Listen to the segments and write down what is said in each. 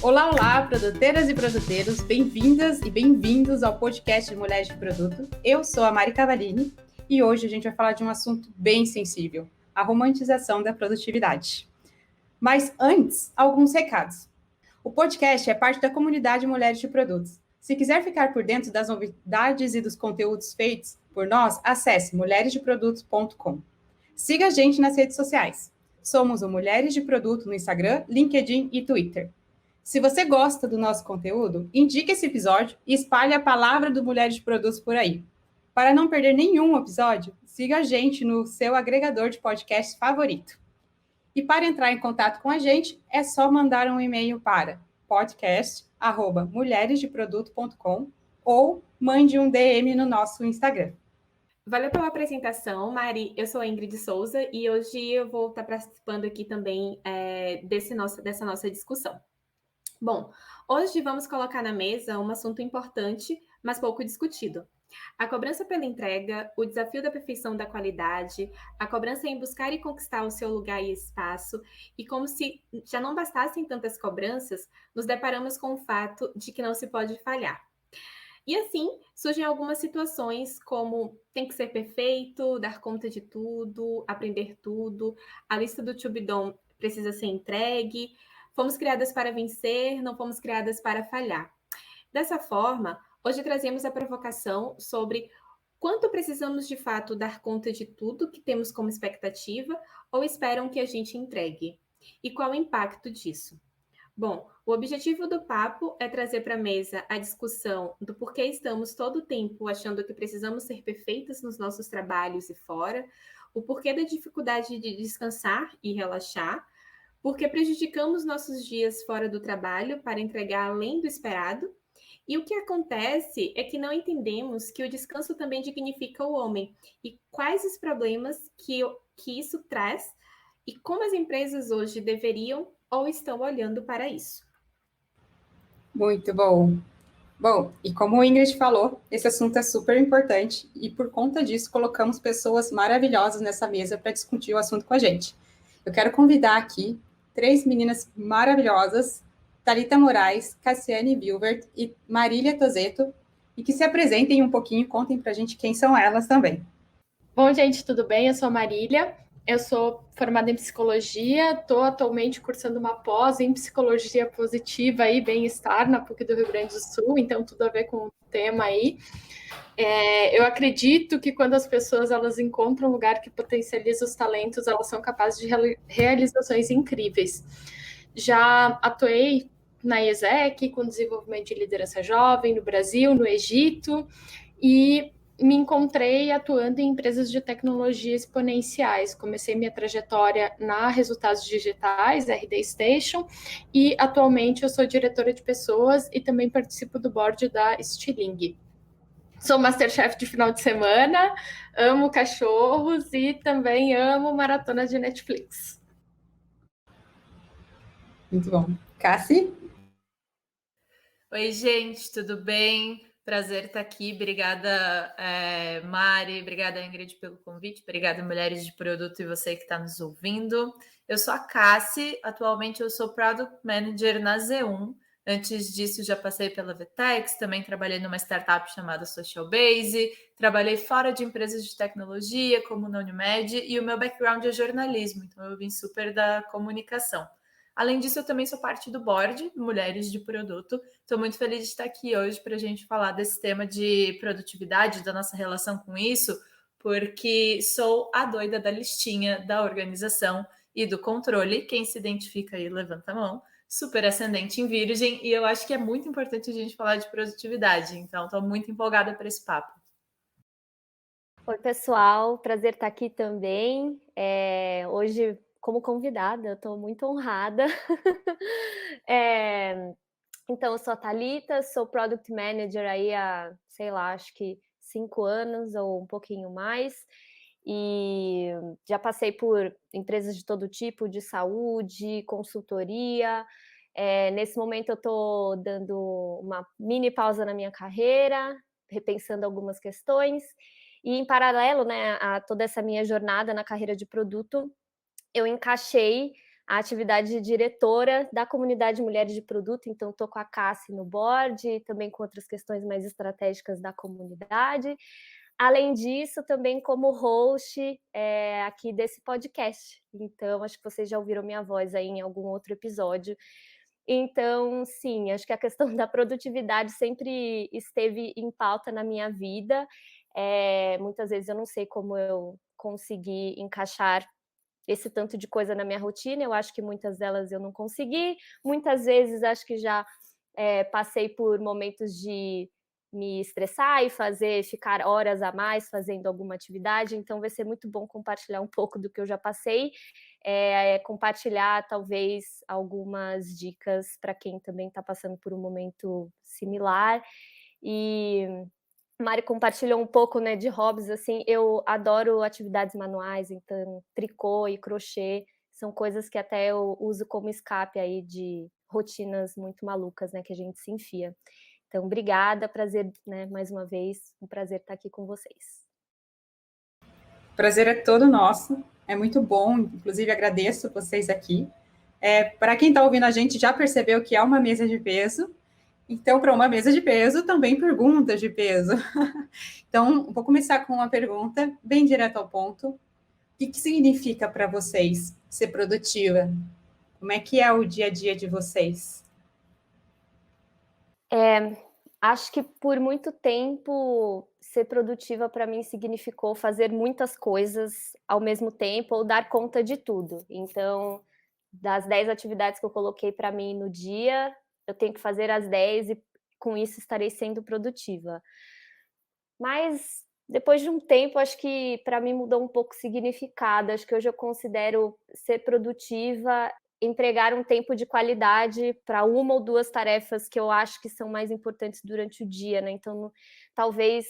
Olá, olá, produteiras e produteiros, bem-vindas e bem-vindos ao podcast de Mulheres de Produto. Eu sou a Mari Cavallini e hoje a gente vai falar de um assunto bem sensível, a romantização da produtividade. Mas antes, alguns recados. O podcast é parte da comunidade Mulheres de Produtos. Se quiser ficar por dentro das novidades e dos conteúdos feitos por nós, acesse mulheresdeprodutos.com. Siga a gente nas redes sociais. Somos o Mulheres de Produto no Instagram, LinkedIn e Twitter. Se você gosta do nosso conteúdo, indique esse episódio e espalhe a palavra do Mulheres de Produtos por aí. Para não perder nenhum episódio, siga a gente no seu agregador de podcast favorito. E para entrar em contato com a gente, é só mandar um e-mail para podcast@mulheresdeproduto.com ou mande um DM no nosso Instagram. Valeu pela apresentação, Mari. Eu sou a Ingrid Souza e hoje eu vou estar participando aqui também dessa nossa discussão. Bom, hoje vamos colocar na mesa um assunto importante, mas pouco discutido. A cobrança pela entrega, o desafio da perfeição da qualidade, a cobrança em buscar e conquistar o seu lugar e espaço, e como se já não bastassem tantas cobranças, nos deparamos com o fato de que não se pode falhar. E assim, surgem algumas situações como tem que ser perfeito, dar conta de tudo, aprender tudo, a lista do to be done precisa ser entregue, fomos criadas para vencer, não fomos criadas para falhar. Dessa forma, hoje trazemos a provocação sobre quanto precisamos de fato dar conta de tudo que temos como expectativa ou esperam que a gente entregue, e qual o impacto disso. Bom, o objetivo do papo é trazer para a mesa a discussão do porquê estamos todo o tempo achando que precisamos ser perfeitas nos nossos trabalhos e fora, o porquê da dificuldade de descansar e relaxar, porque prejudicamos nossos dias fora do trabalho para entregar além do esperado, e o que acontece é que não entendemos que o descanso também dignifica o homem, e quais os problemas que isso traz, e como as empresas hoje deveriam ou estão olhando para isso. Muito bom. Bom, e como o Ingrid falou, esse assunto é super importante e por conta disso colocamos pessoas maravilhosas nessa mesa para discutir o assunto com a gente. Eu quero convidar aqui três meninas maravilhosas, Thalita Moraes, Cassiane Wilbert e Marília Tozeto, e que se apresentem um pouquinho e contem para a gente quem são elas também. Bom, gente, tudo bem? Eu sou a Marília, eu sou formada em psicologia, estou atualmente cursando uma pós em psicologia positiva e bem-estar na PUC do Rio Grande do Sul, então tudo a ver com o tema aí. Eu acredito que quando as pessoas elas encontram um lugar que potencializa os talentos, elas são capazes de realizações incríveis. Já atuei na IESEC com desenvolvimento de liderança jovem no Brasil, no Egito, e me encontrei atuando em empresas de tecnologia exponenciais. Comecei minha trajetória na Resultados Digitais, RD Station, e atualmente eu sou diretora de pessoas e também participo do board da Stiling. Sou Masterchef de final de semana, amo cachorros e também amo maratonas de Netflix. Muito bom. Cassi? Oi, gente, tudo bem? Prazer estar aqui. Obrigada, Mari. Obrigada, Ingrid, pelo convite. Obrigada, Mulheres de Produto e você que está nos ouvindo. Eu sou a Cassi. Atualmente, eu sou Product Manager na Z1. Antes disso, já passei pela Vtex, também trabalhei numa startup chamada Social Base, trabalhei fora de empresas de tecnologia, como na Unimed, e o meu background é jornalismo, então eu vim super da comunicação. Além disso, eu também sou parte do board Mulheres de Produto. Estou muito feliz de estar aqui hoje para a gente falar desse tema de produtividade, da nossa relação com isso, porque sou a doida da listinha da organização e do controle. Quem se identifica aí, levanta a mão. Super ascendente em Virgem, e eu acho que é muito importante a gente falar de produtividade. Então, estou muito empolgada para esse papo. Oi, pessoal. Prazer estar aqui também. Hoje, como convidada, eu estou muito honrada. Então, eu sou a Thalita, sou Product Manager aí há, sei lá, acho que 5 anos ou um pouquinho mais. E já passei por empresas de todo tipo, de saúde, consultoria. Nesse momento eu estou dando uma mini pausa na minha carreira, repensando algumas questões. E em paralelo, né, a toda essa minha jornada na carreira de produto, eu encaixei a atividade de diretora da comunidade Mulheres de Produto, então estou com a Cassi no board, também com outras questões mais estratégicas da comunidade. Além disso, também como host aqui desse podcast. Então, acho que vocês já ouviram minha voz aí em algum outro episódio. Então, sim, acho que a questão da produtividade sempre esteve em pauta na minha vida. Muitas vezes eu não sei como eu consegui encaixar esse tanto de coisa na minha rotina, eu acho que muitas delas eu não consegui, muitas vezes acho que já passei por momentos de me estressar e ficar horas a mais fazendo alguma atividade, então vai ser muito bom compartilhar um pouco do que eu já passei, compartilhar talvez algumas dicas para quem também está passando por um momento similar. E Mari compartilhou um pouco, né, de hobbies, assim, eu adoro atividades manuais, então tricô e crochê são coisas que até eu uso como escape aí de rotinas muito malucas, né, que a gente se enfia. Então, obrigada, prazer, né, mais uma vez, um prazer estar aqui com vocês. O prazer é todo nosso, é muito bom, inclusive agradeço vocês aqui. Para quem está ouvindo a gente já percebeu que é uma mesa de peso, então, para uma mesa de peso, também perguntas de peso. Então, vou começar com uma pergunta bem direto ao ponto. O que significa para vocês ser produtiva? Como é que é o dia a dia de vocês? Acho que por muito tempo ser produtiva para mim significou fazer muitas coisas ao mesmo tempo ou dar conta de tudo. Então, das 10 atividades que eu coloquei para mim no dia, eu tenho que fazer as 10 e com isso estarei sendo produtiva. Mas depois de um tempo, acho que para mim mudou um pouco o significado. Acho que hoje eu considero ser produtiva empregar um tempo de qualidade para uma ou duas tarefas que eu acho que são mais importantes durante o dia, né? Então, talvez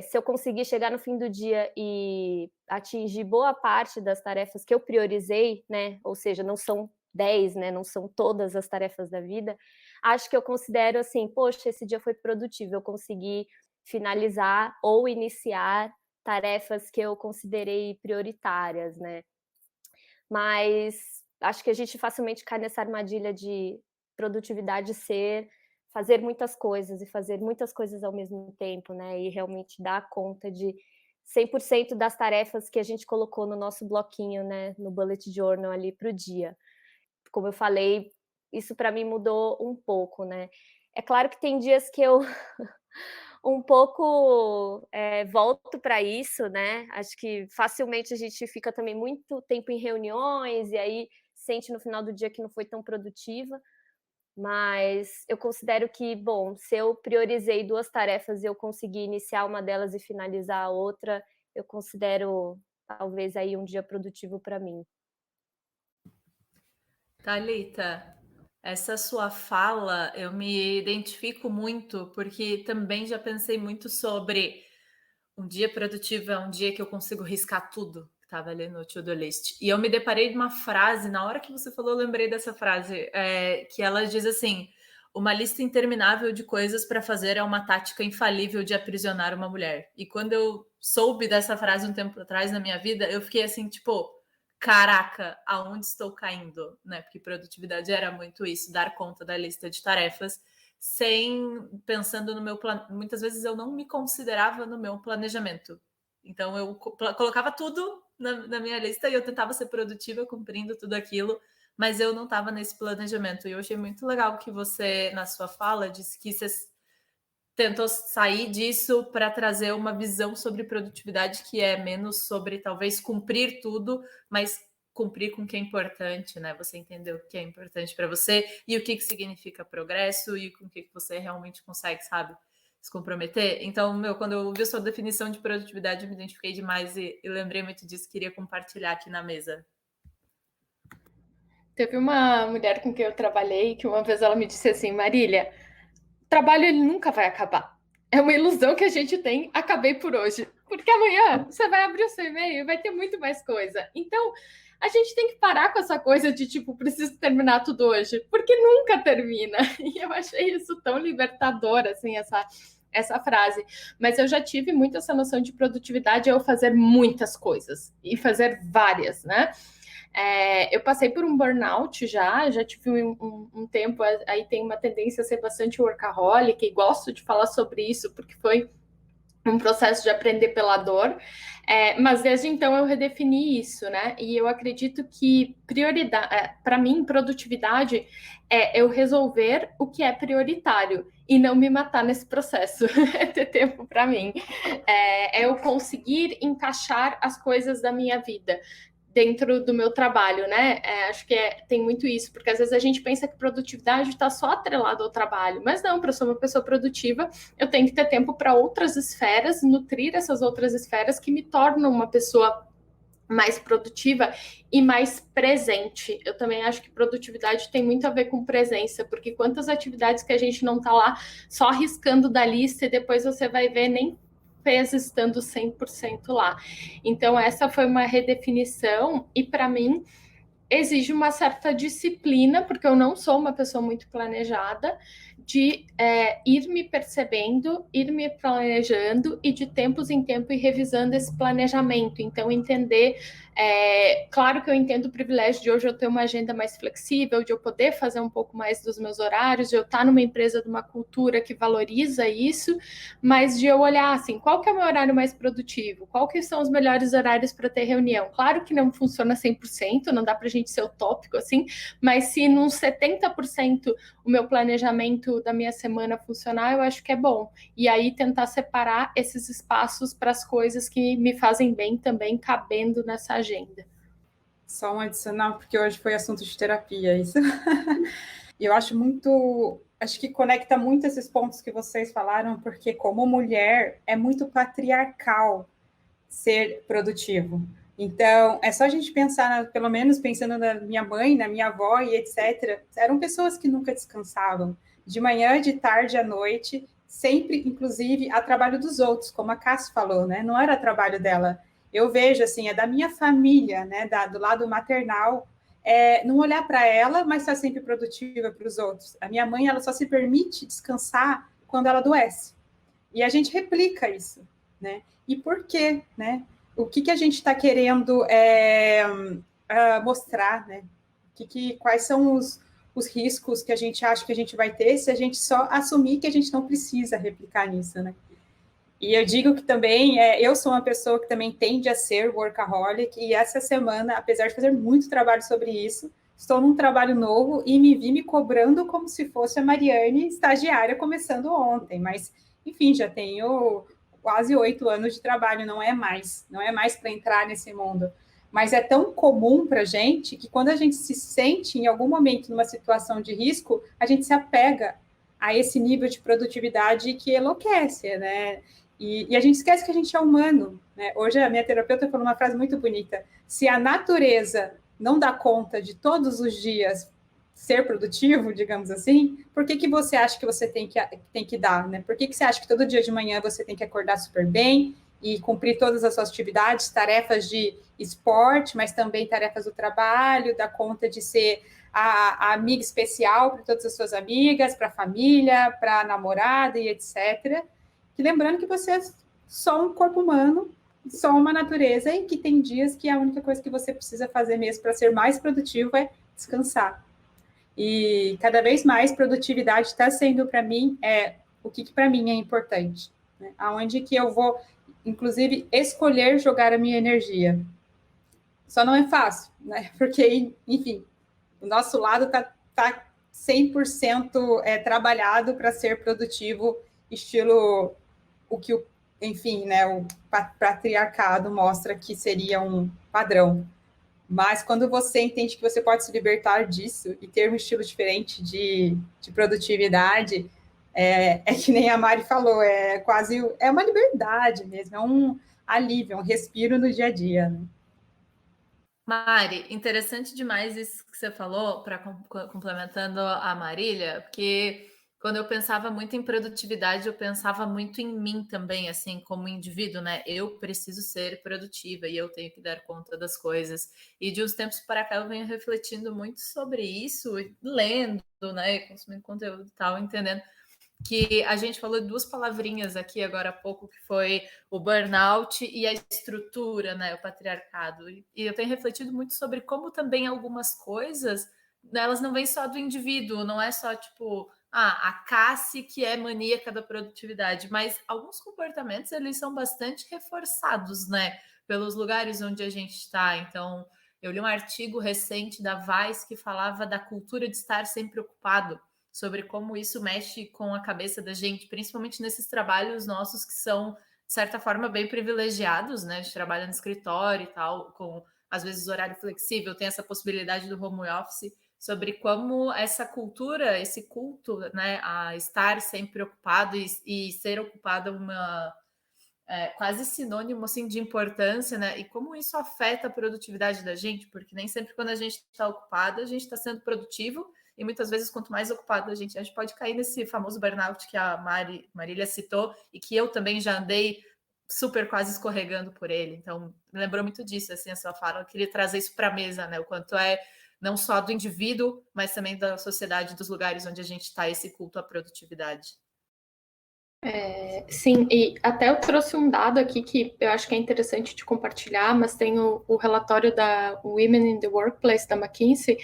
se eu conseguir chegar no fim do dia e atingir boa parte das tarefas que eu priorizei, né? Ou seja, não são 10, né? Não são todas as tarefas da vida. Acho que eu considero assim, poxa, esse dia foi produtivo, eu consegui finalizar ou iniciar tarefas que eu considerei prioritárias, né? Mas acho que a gente facilmente cai nessa armadilha de produtividade ser fazer muitas coisas e fazer muitas coisas ao mesmo tempo, né? E realmente dar conta de 100% das tarefas que a gente colocou no nosso bloquinho, né? No bullet journal ali para o dia. Como eu falei, isso para mim mudou um pouco, né? É claro que tem dias que eu um pouco volto para isso, né? Acho que facilmente a gente fica também muito tempo em reuniões e aí sente no final do dia que não foi tão produtiva, mas eu considero que, bom, se eu priorizei 2 tarefas e eu consegui iniciar uma delas e finalizar a outra, eu considero talvez aí um dia produtivo para mim. Thalita, essa sua fala eu me identifico muito, porque também já pensei muito sobre um dia produtivo é um dia que eu consigo riscar tudo que estava ali no to-do list. E eu me deparei de uma frase, na hora que você falou, eu lembrei dessa frase, que ela diz assim: uma lista interminável de coisas para fazer é uma tática infalível de aprisionar uma mulher. E quando eu soube dessa frase um tempo atrás na minha vida, eu fiquei assim, tipo, caraca, aonde estou caindo? Né? Porque produtividade era muito isso, dar conta da lista de tarefas, pensando no meu plano. Muitas vezes eu não me considerava no meu planejamento. Então eu colocava tudo na minha lista e eu tentava ser produtiva cumprindo tudo aquilo, mas eu não estava nesse planejamento. E eu achei muito legal que você, na sua fala, disse que você tentou sair disso para trazer uma visão sobre produtividade que é menos sobre talvez cumprir tudo, mas cumprir com o que é importante, né? Você entendeu o que é importante para você e o que significa progresso e com o que você realmente consegue, sabe, se comprometer. Então, quando eu ouvi a sua definição de produtividade, eu me identifiquei demais e lembrei muito disso, queria compartilhar aqui na mesa. Teve uma mulher com quem eu trabalhei que uma vez ela me disse assim: Marília, o trabalho ele nunca vai acabar. É uma ilusão que a gente tem, acabei por hoje. Porque amanhã você vai abrir o seu e-mail e vai ter muito mais coisa. Então, a gente tem que parar com essa coisa de, tipo, preciso terminar tudo hoje. Porque nunca termina. E eu achei isso tão libertador, assim, essa frase. Mas eu já tive muito essa noção de produtividade, eu fazer muitas coisas. E fazer várias, né? Eu passei por um burnout já tive um tempo, aí tem uma tendência a ser bastante workaholic, e gosto de falar sobre isso, porque foi um processo de aprender pela dor, mas desde então eu redefini isso, né? E eu acredito que prioridade, para mim, produtividade é eu resolver o que é prioritário e não me matar nesse processo, é ter tempo para mim, é eu conseguir encaixar as coisas da minha vida dentro do meu trabalho, né? Acho que tem muito isso, porque às vezes a gente pensa que produtividade está só atrelada ao trabalho, mas não, para eu ser uma pessoa produtiva, eu tenho que ter tempo para outras esferas, nutrir essas outras esferas que me tornam uma pessoa mais produtiva e mais presente. Eu também acho que produtividade tem muito a ver com presença, porque quantas atividades que a gente não está lá só riscando da lista e depois você vai ver nem fez estando 100% lá. Então, essa foi uma redefinição e, para mim, exige uma certa disciplina, porque eu não sou uma pessoa muito planejada, de ir me percebendo, ir me planejando e de tempos em tempo ir revisando esse planejamento. Então, entender, claro que eu entendo o privilégio de hoje eu ter uma agenda mais flexível, de eu poder fazer um pouco mais dos meus horários, de eu estar numa empresa de uma cultura que valoriza isso, mas de eu olhar assim, qual que é o meu horário mais produtivo? Qual que são os melhores horários para ter reunião? Claro que não funciona 100%, não dá para a gente ser utópico assim, mas se num 70% o meu planejamento da minha semana funcionar, eu acho que é bom. E aí tentar separar esses espaços para as coisas que me fazem bem também cabendo nessa agenda. Só um adicional, porque hoje foi assunto de terapia, isso. E eu acho que conecta muito esses pontos que vocês falaram, porque como mulher é muito patriarcal ser produtivo. Então, é só a gente pensar, pelo menos pensando na minha mãe, na minha avó e etc. Eram pessoas que nunca descansavam, de manhã, de tarde, à noite, sempre, inclusive, a trabalho dos outros, como a Cassi falou, né? Não era trabalho dela. Eu vejo, assim, é da minha família, né? Do lado maternal, não olhar para ela, mas estar sempre produtiva para os outros. A minha mãe, ela só se permite descansar quando ela adoece. E a gente replica isso, né? E por quê, né? O que a gente está querendo mostrar, né? Quais são os riscos que a gente acha que a gente vai ter se a gente só assumir que a gente não precisa replicar nisso, né? E eu digo que também, eu sou uma pessoa que também tende a ser workaholic, e essa semana, apesar de fazer muito trabalho sobre isso, estou num trabalho novo e me vi me cobrando como se fosse a Mariane, estagiária, começando ontem, mas, enfim, já tenho quase 8 anos de trabalho, não é mais para entrar nesse mundo. Mas é tão comum para a gente que quando a gente se sente em algum momento numa situação de risco, a gente se apega a esse nível de produtividade que enlouquece, né? E a gente esquece que a gente é humano, né? Hoje a minha terapeuta falou uma frase muito bonita: se a natureza não dá conta de todos os dias ser produtivo, digamos assim, por que você acha que você tem que dar, né? Por que você acha que todo dia de manhã você tem que acordar super bem e cumprir todas as suas atividades, tarefas de esporte, mas também tarefas do trabalho, dar conta de ser a amiga especial para todas as suas amigas, para a família, para a namorada e etc. Que lembrando que você é só um corpo humano, só uma natureza, e que tem dias que a única coisa que você precisa fazer mesmo para ser mais produtivo é descansar. E cada vez mais produtividade está sendo para mim o que para mim é importante, né? Aonde que eu vou, inclusive, escolher jogar a minha energia. Só não é fácil, né? Porque, enfim, o nosso lado tá 100% trabalhado para ser produtivo, estilo o que enfim, né, o patriarcado mostra que seria um padrão. Mas quando você entende que você pode se libertar disso e ter um estilo diferente de produtividade, que nem a Mari falou, quase uma liberdade mesmo, é um alívio, um respiro no dia a dia, né? Mari, interessante demais isso que você falou, complementando a Marília, porque quando eu pensava muito em produtividade, eu pensava muito em mim também, assim, como indivíduo, né? Eu preciso ser produtiva e eu tenho que dar conta das coisas. E de uns tempos para cá eu venho refletindo muito sobre isso, lendo, né? Consumindo conteúdo e tal, entendendo que a gente falou 2 palavrinhas aqui agora há pouco, que foi o burnout e a estrutura, né, o patriarcado. E eu tenho refletido muito sobre como também algumas coisas, elas não vêm só do indivíduo, não é só tipo, a Cassie que é maníaca da produtividade, mas alguns comportamentos, eles são bastante reforçados, né, pelos lugares onde a gente está. Então, eu li um artigo recente da Vice que falava da cultura de estar sempre ocupado, sobre como isso mexe com a cabeça da gente, principalmente nesses trabalhos nossos que são, de certa forma, bem privilegiados, né? A gente trabalha no escritório e tal, com, às vezes, horário flexível, tem essa possibilidade do home office, sobre como essa cultura, esse culto, né, a estar sempre ocupado e ser ocupado uma... quase sinônimo assim, de importância, né? E como isso afeta a produtividade da gente, porque nem sempre quando a gente está ocupado, a gente está sendo produtivo, e muitas vezes, quanto mais ocupado a gente pode cair nesse famoso burnout que a Marília citou, e que eu também já andei super quase escorregando por ele. Então, me lembrou muito disso, assim, a sua fala. Eu queria trazer isso para a mesa, né? O quanto é não só do indivíduo, mas também da sociedade, dos lugares onde a gente está, esse culto à produtividade. Sim, e até eu trouxe um dado aqui que eu acho que é interessante de compartilhar, mas tem o relatório da Women in the Workplace, da McKinsey,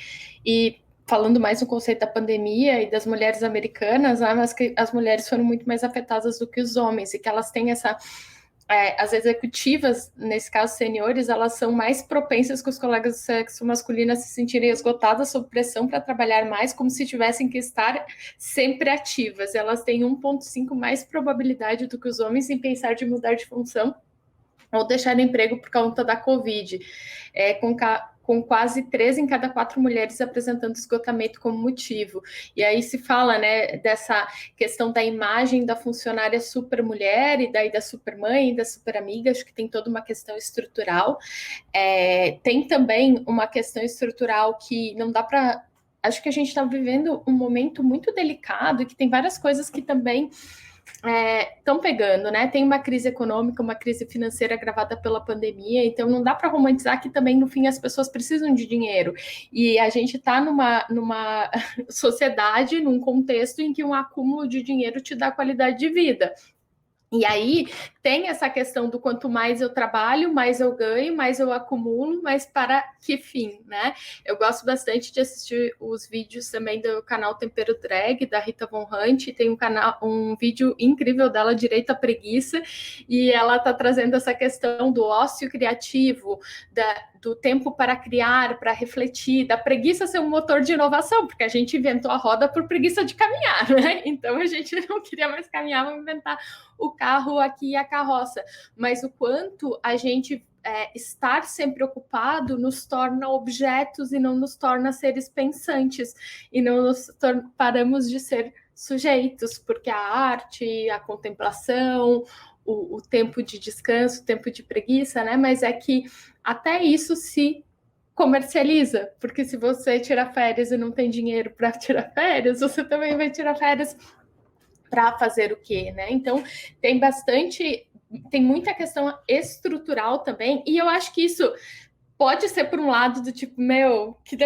e falando mais no conceito da pandemia e das mulheres americanas, né, mas que as mulheres foram muito mais afetadas do que os homens, e que elas têm essa... as executivas, nesse caso seniores, elas são mais propensas que os colegas do sexo masculino a se sentirem esgotadas sob pressão para trabalhar mais, como se tivessem que estar sempre ativas. Elas têm 1,5 mais probabilidade do que os homens em pensar de mudar de função ou deixar emprego por conta da Covid, com quase 3 em cada 4 mulheres apresentando esgotamento como motivo. E aí se fala, né, dessa questão da imagem da funcionária supermulher e daí da supermãe e da superamiga, acho que tem toda uma questão estrutural. Tem também uma questão estrutural que não dá para... Acho que a gente está vivendo um momento muito delicado e que tem várias coisas que também estão pegando, né? Tem uma crise econômica, uma crise financeira agravada pela pandemia, então não dá para romantizar que também, no fim, as pessoas precisam de dinheiro. E a gente está numa sociedade, num contexto em que um acúmulo de dinheiro te dá qualidade de vida. E aí tem essa questão do quanto mais eu trabalho, mais eu ganho, mais eu acumulo, mas para que fim, né? Eu gosto bastante de assistir os vídeos também do canal Tempero Drag, da Rita Von Hunt, tem um vídeo incrível dela, Direito à Preguiça, e ela tá trazendo essa questão do ócio criativo, do tempo para criar, para refletir, da preguiça ser um motor de inovação, porque a gente inventou a roda por preguiça de caminhar, né? Então a gente não queria mais caminhar, vamos inventar o carro aqui e a carroça. Mas o quanto a gente estar sempre ocupado nos torna objetos e não nos torna seres pensantes, e não nos paramos de ser sujeitos, porque a arte, a contemplação, o tempo de descanso, o tempo de preguiça, né? Mas é que até isso se comercializa, porque se você tira férias e não tem dinheiro para tirar férias, você também vai tirar férias para fazer o quê, né? Então, tem muita questão estrutural também, e eu acho que isso pode ser por um lado do tipo, que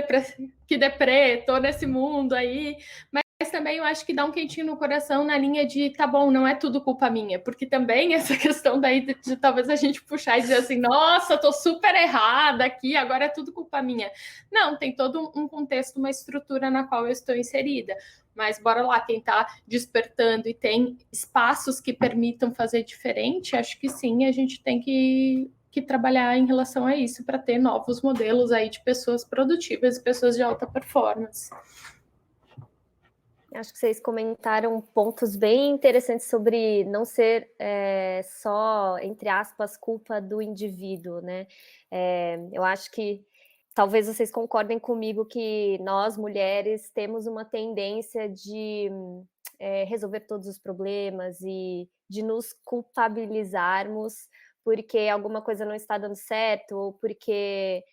deprê, tô nesse mundo aí, mas também eu acho que dá um quentinho no coração na linha de, tá bom, não é tudo culpa minha, porque também essa questão daí de talvez a gente puxar e dizer assim, nossa, tô super errada aqui, agora é tudo culpa minha. Não, tem todo um contexto, uma estrutura na qual eu estou inserida. Mas bora lá, quem está despertando e tem espaços que permitam fazer diferente, acho que sim, a gente tem que trabalhar em relação a isso para ter novos modelos aí de pessoas produtivas e pessoas de alta performance. Acho que vocês comentaram pontos bem interessantes sobre não ser só, entre aspas, culpa do indivíduo, né? Eu acho que talvez vocês concordem comigo que nós, mulheres, temos uma tendência de resolver todos os problemas e de nos culpabilizarmos porque alguma coisa não está dando certo ou porque...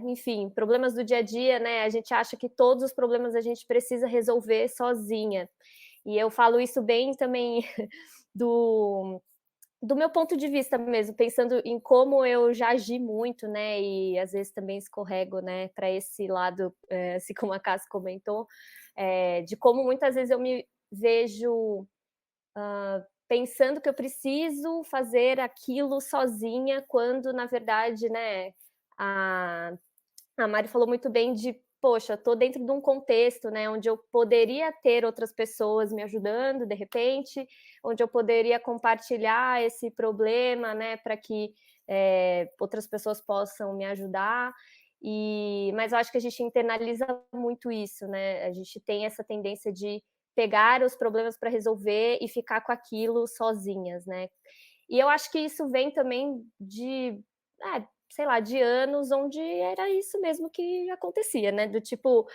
enfim, problemas do dia a dia, né? A gente acha que todos os problemas a gente precisa resolver sozinha. E eu falo isso bem também do meu ponto de vista mesmo, pensando em como eu já agi muito, né? E às vezes também escorrego, né? Para esse lado, assim como a Cassi comentou, de como muitas vezes eu me vejo pensando que eu preciso fazer aquilo sozinha, quando, na verdade, né, a Mari falou muito bem de, poxa, estou dentro de um contexto, né, onde eu poderia ter outras pessoas me ajudando, de repente, onde eu poderia compartilhar esse problema, né, para que outras pessoas possam me ajudar. Mas eu acho que a gente internaliza muito isso, né? A gente tem essa tendência de pegar os problemas para resolver e ficar com aquilo sozinhas, né? E eu acho que isso vem também de, sei lá, de anos onde era isso mesmo que acontecia, né? Do tipo,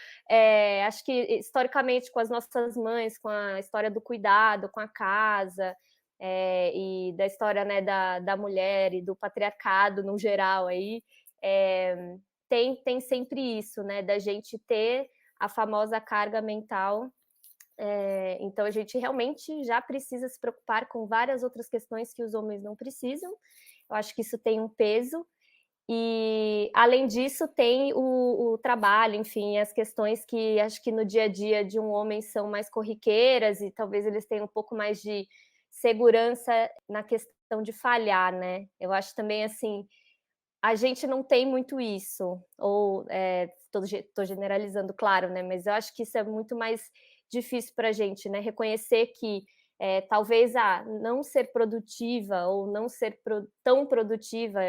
acho que historicamente com as nossas mães, com a história do cuidado, com a casa, e da história, né, da mulher e do patriarcado no geral aí, tem sempre isso, né, da gente ter a famosa carga mental. Então a gente realmente já precisa se preocupar com várias outras questões que os homens não precisam. Eu acho que isso tem um peso. E, além disso, tem o trabalho, enfim, as questões que acho que no dia a dia de um homem são mais corriqueiras e talvez eles tenham um pouco mais de segurança na questão de falhar, né? Eu acho também, assim, a gente não tem muito isso, ou estou generalizando, claro, né? Mas eu acho que isso é muito mais difícil para a gente, né? Reconhecer que talvez não ser produtiva ou não ser tão produtiva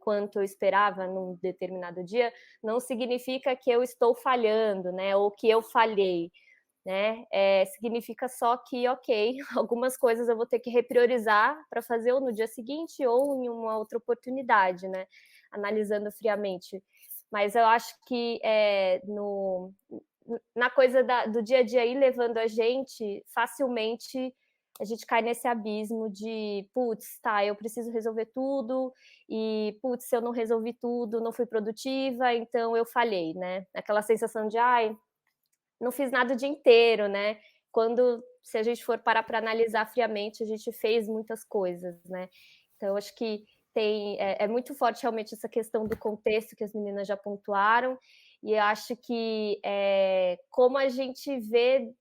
quanto eu esperava num determinado dia, não significa que eu estou falhando, né? Ou que eu falhei, né? Significa só que, ok, algumas coisas eu vou ter que repriorizar para fazer ou no dia seguinte ou em uma outra oportunidade, né? Analisando friamente. Mas eu acho que na coisa do dia a dia aí levando a gente, facilmente a gente cai nesse abismo de, putz, tá, eu preciso resolver tudo, e, putz, se eu não resolvi tudo, não fui produtiva, então eu falhei, né? Aquela sensação de, não fiz nada o dia inteiro, né? Quando, se a gente for parar para analisar friamente, a gente fez muitas coisas, né? Então, eu acho que é muito forte realmente essa questão do contexto que as meninas já pontuaram, e eu acho que como a gente vê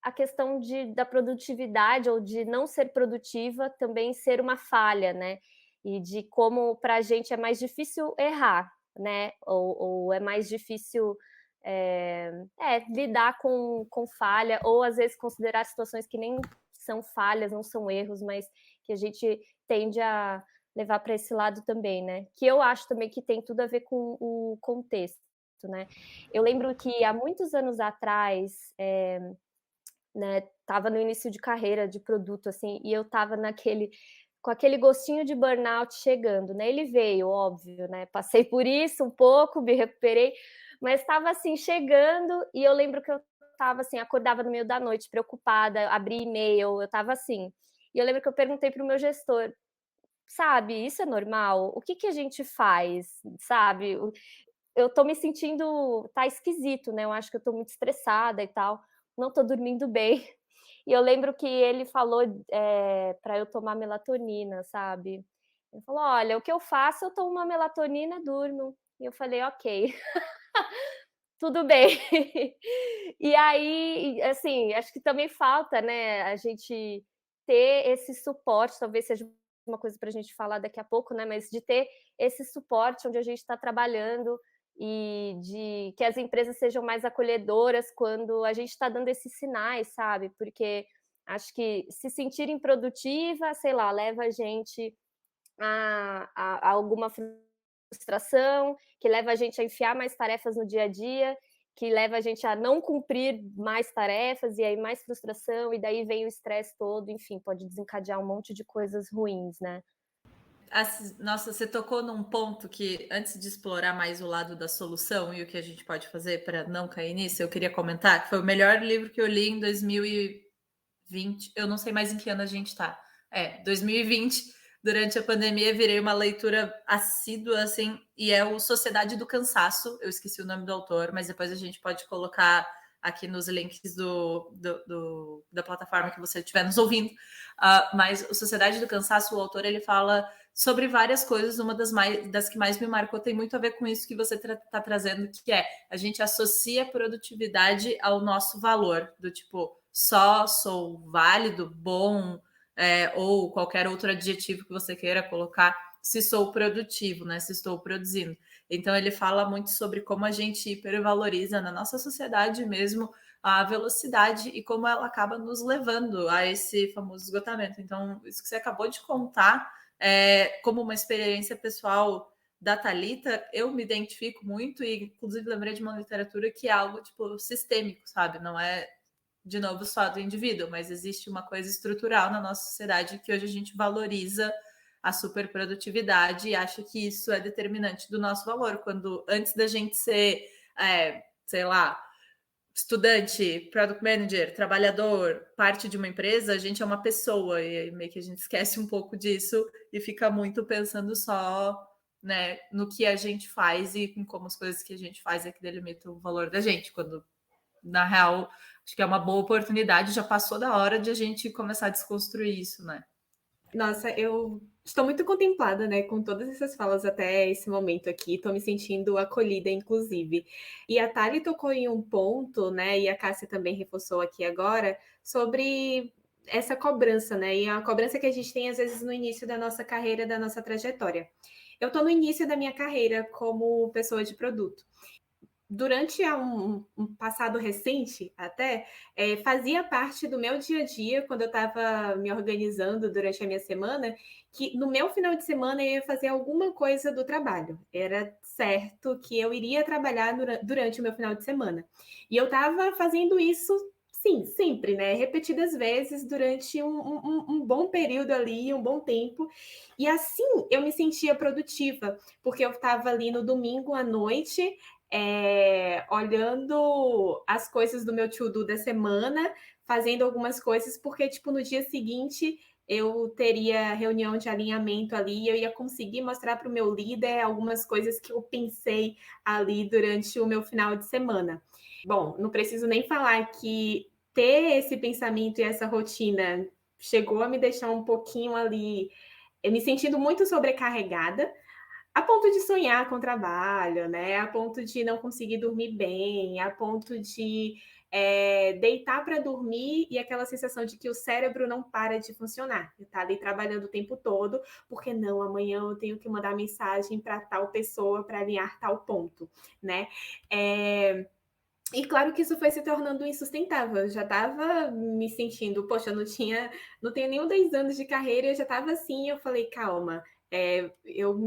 a questão da produtividade ou de não ser produtiva também ser uma falha, né? E de como para a gente é mais difícil errar, né? Ou é mais difícil lidar com falha, ou às vezes considerar situações que nem são falhas, não são erros, mas que a gente tende a levar para esse lado também, né? Que eu acho também que tem tudo a ver com o contexto, né? Eu lembro que há muitos anos atrás, né, tava no início de carreira de produto, assim, e eu tava com aquele gostinho de burnout chegando, né? Ele veio, óbvio, né? Passei por isso um pouco, me recuperei, mas estava assim chegando, e eu lembro que eu estava assim, acordava no meio da noite, preocupada, abri e-mail, eu estava assim. E eu lembro que eu perguntei para o meu gestor, sabe, isso é normal? O que a gente faz, sabe? Eu tô me sentindo, tá esquisito, né? Eu acho que eu tô muito estressada e tal, não tô dormindo bem. E eu lembro que ele falou para eu tomar melatonina, sabe? Ele falou: olha, o que eu faço, eu tomo uma melatonina, durmo. E eu falei: ok, tudo bem. E aí, assim, acho que também falta, né, a gente ter esse suporte, talvez seja uma coisa para a gente falar daqui a pouco, né? Mas de ter esse suporte onde a gente está trabalhando e de que as empresas sejam mais acolhedoras quando a gente está dando esses sinais, sabe? Porque acho que se sentir improdutiva, sei lá, leva a gente a alguma frustração, que leva a gente a enfiar mais tarefas no dia a dia, que leva a gente a não cumprir mais tarefas, e aí mais frustração, e daí vem o estresse todo, enfim, pode desencadear um monte de coisas ruins, né? Nossa, você tocou num ponto que, antes de explorar mais o lado da solução e o que a gente pode fazer para não cair nisso, eu queria comentar que foi o melhor livro que eu li em 2020. Eu não sei mais em que ano a gente está. 2020, durante a pandemia, virei uma leitura assídua, assim, e é o Sociedade do Cansaço. Eu esqueci o nome do autor, mas depois a gente pode colocar aqui nos links da plataforma que você estiver nos ouvindo. Mas o Sociedade do Cansaço, o autor, ele fala sobre várias coisas. Uma das que mais me marcou tem muito a ver com isso que você está trazendo, que a gente associa a produtividade ao nosso valor, do tipo, só sou válido, bom, ou qualquer outro adjetivo que você queira colocar, se sou produtivo, né? Se estou produzindo. Então, ele fala muito sobre como a gente hipervaloriza na nossa sociedade mesmo a velocidade e como ela acaba nos levando a esse famoso esgotamento. Então, isso que você acabou de contar, como uma experiência pessoal da Thalita, eu me identifico muito e, inclusive, lembrei de uma literatura que é algo, tipo, sistêmico, sabe? Não é, de novo, só do indivíduo, mas existe uma coisa estrutural na nossa sociedade que hoje a gente valoriza a superprodutividade e acha que isso é determinante do nosso valor, quando antes da gente ser, sei lá, estudante, product manager, trabalhador, parte de uma empresa, a gente é uma pessoa e meio que a gente esquece um pouco disso e fica muito pensando só, né, no que a gente faz e em como as coisas que a gente faz é que delimitam o valor da gente, quando na real acho que é uma boa oportunidade, já passou da hora de a gente começar a desconstruir isso, né? Nossa, eu estou muito contemplada, né, com todas essas falas até esse momento aqui, estou me sentindo acolhida, inclusive. E a Thali tocou em um ponto, né, e a Cássia também reforçou aqui agora, sobre essa cobrança, né, e a cobrança que a gente tem às vezes no início da nossa carreira, da nossa trajetória. Eu estou no início da minha carreira como pessoa de produto. Durante um passado recente, até, fazia parte do meu dia a dia, quando eu estava me organizando durante a minha semana, que no meu final de semana eu ia fazer alguma coisa do trabalho. Era certo que eu iria trabalhar durante o meu final de semana. E eu estava fazendo isso, sim, sempre, né? Repetidas vezes durante um bom período ali, um bom tempo. E assim eu me sentia produtiva, porque eu estava ali no domingo à noite, olhando as coisas do meu to-do da semana, fazendo algumas coisas, porque, tipo, no dia seguinte eu teria reunião de alinhamento ali, eu ia conseguir mostrar para o meu líder algumas coisas que eu pensei ali durante o meu final de semana. Bom, não preciso nem falar que ter esse pensamento e essa rotina chegou a me deixar um pouquinho ali, me sentindo muito sobrecarregada, a ponto de sonhar com trabalho, né? A ponto de não conseguir dormir bem, a ponto de deitar para dormir e aquela sensação de que o cérebro não para de funcionar. Está ali trabalhando o tempo todo, porque não, amanhã eu tenho que mandar mensagem para tal pessoa para alinhar tal ponto, né? E claro que isso foi se tornando insustentável. Eu já estava me sentindo, poxa, não tenho nem 10 anos de carreira, eu já estava assim, eu falei, calma. Eu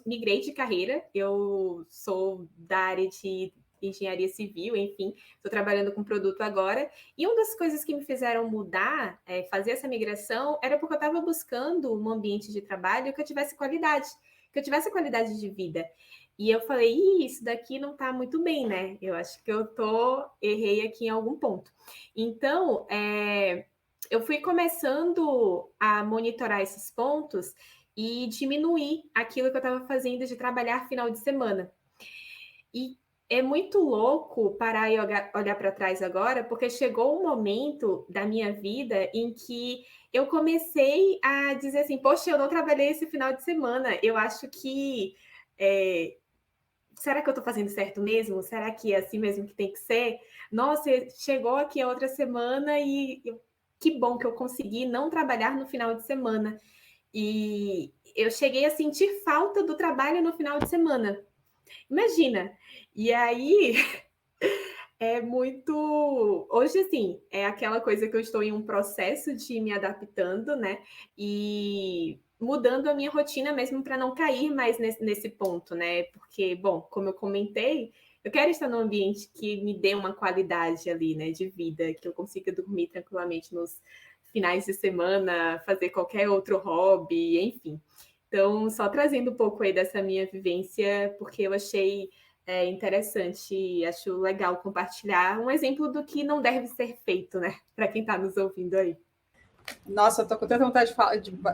migrei de carreira, eu sou da área de engenharia civil, enfim, estou trabalhando com produto agora, e uma das coisas que me fizeram mudar, fazer essa migração, era porque eu estava buscando um ambiente de trabalho que eu tivesse qualidade de vida. E eu falei, isso daqui não está muito bem, né? Eu acho que errei aqui em algum ponto. Então, eu fui começando a monitorar esses pontos e diminuir aquilo que eu estava fazendo de trabalhar final de semana. E é muito louco parar e olhar para trás agora, porque chegou um momento da minha vida em que eu comecei a dizer assim, poxa, eu não trabalhei esse final de semana, eu acho que... será que eu estou fazendo certo mesmo? Será que é assim mesmo que tem que ser? Nossa, chegou aqui a outra semana e que bom que eu consegui não trabalhar no final de semana. E eu cheguei a sentir falta do trabalho no final de semana. Imagina! E aí é muito... Hoje, assim, é aquela coisa que eu estou em um processo de me adaptando, né? E mudando a minha rotina mesmo para não cair mais nesse ponto, né? Porque, bom, como eu comentei, eu quero estar num ambiente que me dê uma qualidade ali, né, de vida, que eu consiga dormir tranquilamente nos finais de semana, fazer qualquer outro hobby, enfim. Então, só trazendo um pouco aí dessa minha vivência, porque eu achei interessante, acho legal compartilhar um exemplo do que não deve ser feito, né, para quem está nos ouvindo aí. Nossa, eu tô com tanta vontade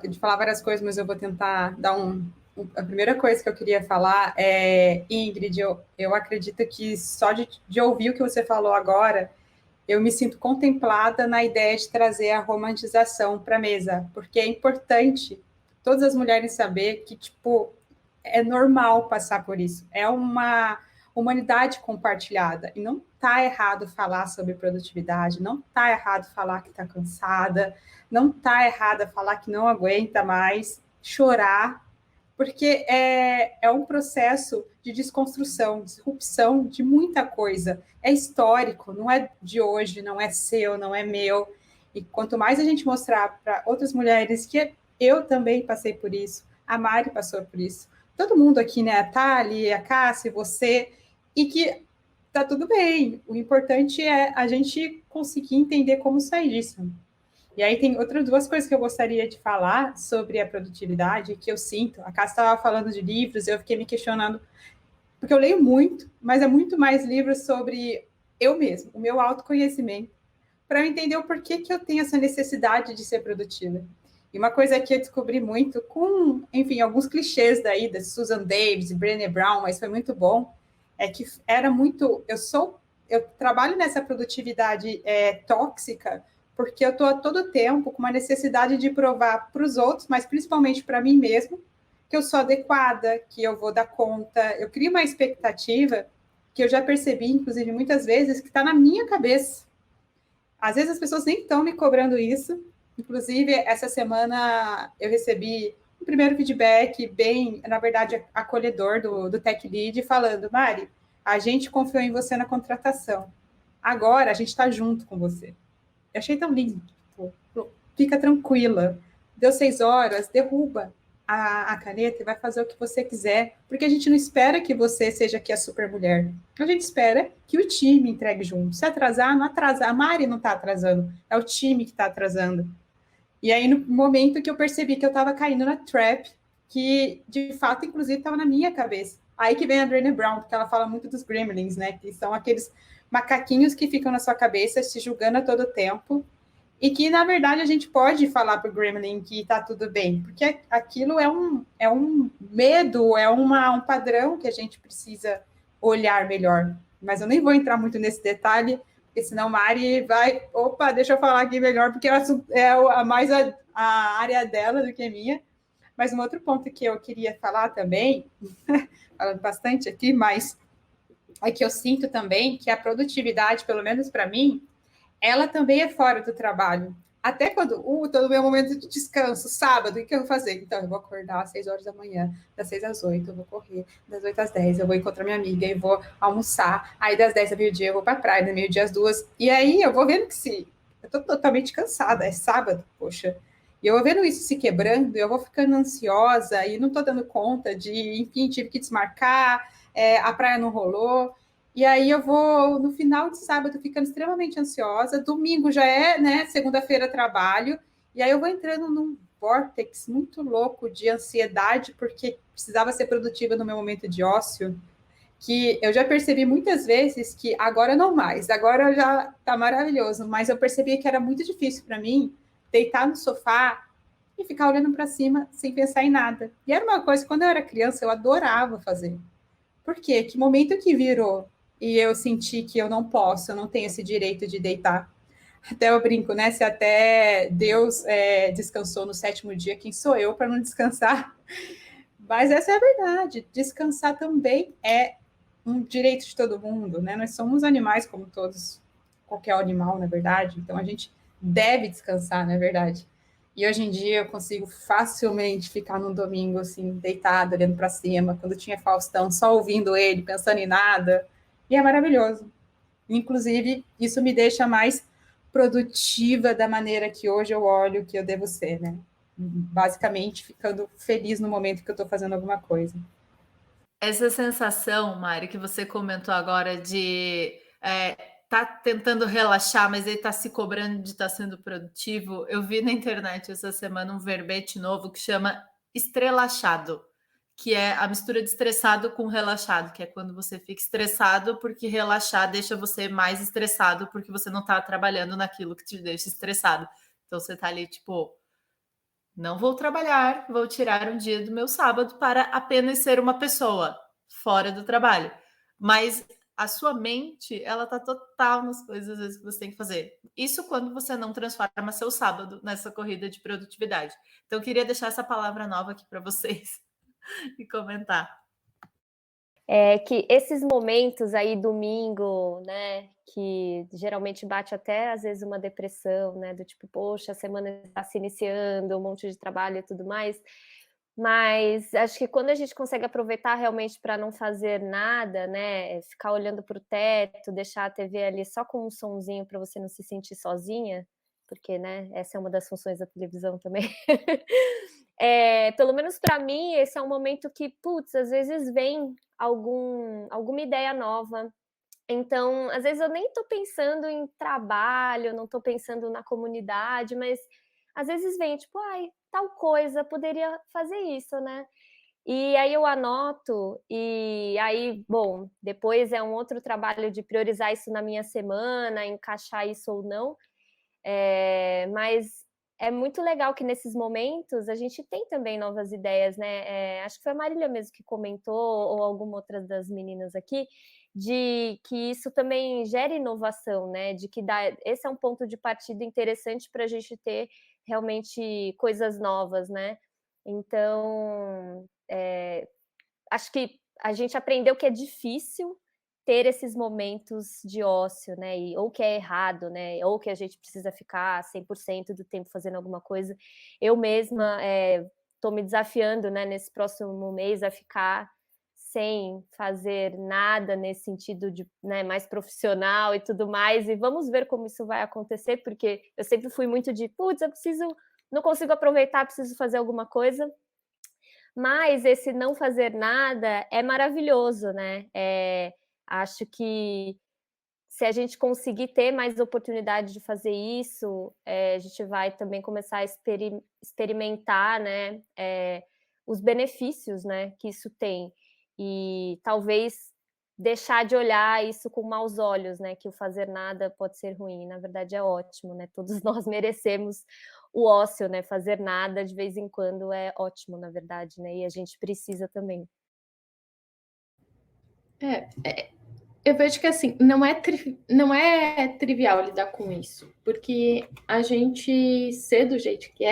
de falar várias coisas, mas eu vou tentar dar a primeira coisa que eu queria falar é, Ingrid, eu acredito que só de ouvir o que você falou agora, eu me sinto contemplada na ideia de trazer a romantização para a mesa, porque é importante todas as mulheres saber que, tipo, é normal passar por isso. É uma humanidade compartilhada. E não está errado falar sobre produtividade, não está errado falar que está cansada, não está errado falar que não aguenta mais, chorar, porque é um processo de desconstrução, disrupção de muita coisa. É histórico, não é de hoje, não é seu, não é meu. E quanto mais a gente mostrar para outras mulheres que eu também passei por isso, a Mari passou por isso, todo mundo aqui, né, a Thali, a Cássia, você, e que tá tudo bem. O importante é a gente conseguir entender como sair disso. E aí tem outras duas coisas que eu gostaria de falar sobre a produtividade, que eu sinto. A Cássia estava falando de livros, eu fiquei me questionando, porque eu leio muito, mas é muito mais livros sobre eu mesmo, o meu autoconhecimento, para eu entender o porquê que eu tenho essa necessidade de ser produtiva. E uma coisa que eu descobri muito com, enfim, alguns clichês daí, da Susan Davis, Brené Brown, mas foi muito bom, é que era muito, eu trabalho nessa produtividade tóxica, porque eu estou a todo tempo com uma necessidade de provar para os outros, mas principalmente para mim mesmo, que eu sou adequada, que eu vou dar conta. Eu crio uma expectativa que eu já percebi, inclusive, muitas vezes, que está na minha cabeça. Às vezes as pessoas nem estão me cobrando isso. Inclusive, essa semana eu recebi um primeiro feedback bem, na verdade, acolhedor do Tech Lead, falando, Mari, a gente confiou em você na contratação. Agora a gente está junto com você. Eu achei tão lindo. Fica tranquila. Deu 6 horas, derruba a caneta e vai fazer o que você quiser. Porque a gente não espera que você seja aqui a super mulher. A gente espera que o time entregue junto. Se atrasar, não atrasar. A Mari não está atrasando. É o time que está atrasando. E aí, no momento que eu percebi que eu estava caindo na trap, que, de fato, inclusive, estava na minha cabeça. Aí que vem a Brené Brown, porque ela fala muito dos gremlins, né? Que são aqueles macaquinhos que ficam na sua cabeça, te julgando a todo tempo, e que, na verdade, a gente pode falar para o gremlin que está tudo bem, porque aquilo é um medo, um padrão que a gente precisa olhar melhor. Mas eu nem vou entrar muito nesse detalhe, porque senão Mari vai... Opa, deixa eu falar aqui melhor, porque é mais a área dela do que a minha. Mas um outro ponto que eu queria falar também, falando bastante aqui, mas é que eu sinto também que a produtividade, pelo menos para mim, ela também é fora do trabalho. Até quando estou no meu momento de descanso, sábado, o que eu vou fazer? Então, eu vou acordar às 6 horas da manhã, das 6 às 8, eu vou correr, das 8 às 10, eu vou encontrar minha amiga, eu vou almoçar, aí das 10 ao meio-dia eu vou para a praia, do meio-dia às 2, e aí eu vou vendo que se... Eu estou totalmente cansada, é sábado, poxa. E eu vou vendo isso se quebrando, eu vou ficando ansiosa e não estou dando conta de, enfim, tive que desmarcar, a praia não rolou. E aí eu vou, no final de sábado, ficando extremamente ansiosa. Domingo já é, né? Segunda-feira trabalho. E aí eu vou entrando num vórtex muito louco de ansiedade, porque precisava ser produtiva no meu momento de ócio, que eu já percebi muitas vezes que agora não mais, agora já tá maravilhoso, mas eu percebi que era muito difícil para mim deitar no sofá e ficar olhando para cima sem pensar em nada. E era uma coisa que quando eu era criança eu adorava fazer. Por quê? Que momento que virou e eu senti que eu não posso, eu não tenho esse direito de deitar. Até eu brinco, né? Se até Deus descansou no 7º dia, quem sou eu para não descansar? Mas essa é a verdade. Descansar também é um direito de todo mundo, né? Nós somos animais como todos, qualquer animal, na verdade. Então a gente deve descansar, na verdade. E hoje em dia eu consigo facilmente ficar num domingo assim, deitada, olhando para cima, quando tinha Faustão, só ouvindo ele, pensando em nada. E é maravilhoso. Inclusive, isso me deixa mais produtiva da maneira que hoje eu olho que eu devo ser, né? Basicamente, ficando feliz no momento que eu estou fazendo alguma coisa. Essa sensação, Mari, que você comentou agora de tá tentando relaxar, mas ele tá se cobrando de estar sendo produtivo. Eu vi na internet essa semana um verbete novo que chama estrelachado, que é a mistura de estressado com relaxado, que é quando você fica estressado porque relaxar deixa você mais estressado porque você não tá trabalhando naquilo que te deixa estressado. Então você tá ali tipo, não vou trabalhar, vou tirar um dia do meu sábado para apenas ser uma pessoa fora do trabalho. Mas a sua mente, ela tá total nas coisas às vezes que você tem que fazer. Isso quando você não transforma seu sábado nessa corrida de produtividade. Então, eu queria deixar essa palavra nova aqui para vocês e comentar. é que esses momentos aí, domingo, né, que geralmente bate até às vezes uma depressão, né, do tipo, poxa, a semana está se iniciando, um monte de trabalho e tudo mais, mas acho que quando a gente consegue aproveitar realmente para não fazer nada, né, ficar olhando para o teto, deixar a TV ali só com um sonzinho para você não se sentir sozinha, porque, né, essa é uma das funções da televisão também. Pelo menos para mim, esse é um momento que, putz, às vezes vem alguma ideia nova. Então, às vezes eu nem estou pensando em trabalho, não estou pensando na comunidade, mas às vezes vem, tipo, ai, tal coisa, poderia fazer isso, né? E aí eu anoto, e aí, bom, depois é um outro trabalho de priorizar isso na minha semana, encaixar isso ou não, mas é muito legal que nesses momentos a gente tem também novas ideias, né? Acho que foi a Marília mesmo que comentou, ou alguma outra das meninas aqui, de que isso também gera inovação, né? De que esse é um ponto de partida interessante para a gente ter realmente coisas novas, né? Então, acho que a gente aprendeu que é difícil ter esses momentos de ócio, né? Ou que é errado, né? Ou que a gente precisa ficar 100% do tempo fazendo alguma coisa. Eu mesma estou me desafiando, né, nesse próximo mês a ficar sem fazer nada nesse sentido de, né, mais profissional e tudo mais. E vamos ver como isso vai acontecer, porque eu sempre fui muito de, putz, não consigo aproveitar, preciso fazer alguma coisa. Mas esse não fazer nada é maravilhoso, né? Acho que se a gente conseguir ter mais oportunidade de fazer isso, a gente vai também começar a experimentar, né, os benefícios, né, que isso tem. E talvez deixar de olhar isso com maus olhos, né, que o fazer nada pode ser ruim. Na verdade é ótimo, né? Todos nós merecemos o ócio, né? Fazer nada de vez em quando é ótimo, na verdade, né? E a gente precisa também. Eu vejo que assim, não é trivial lidar com isso, porque a gente ser do jeito que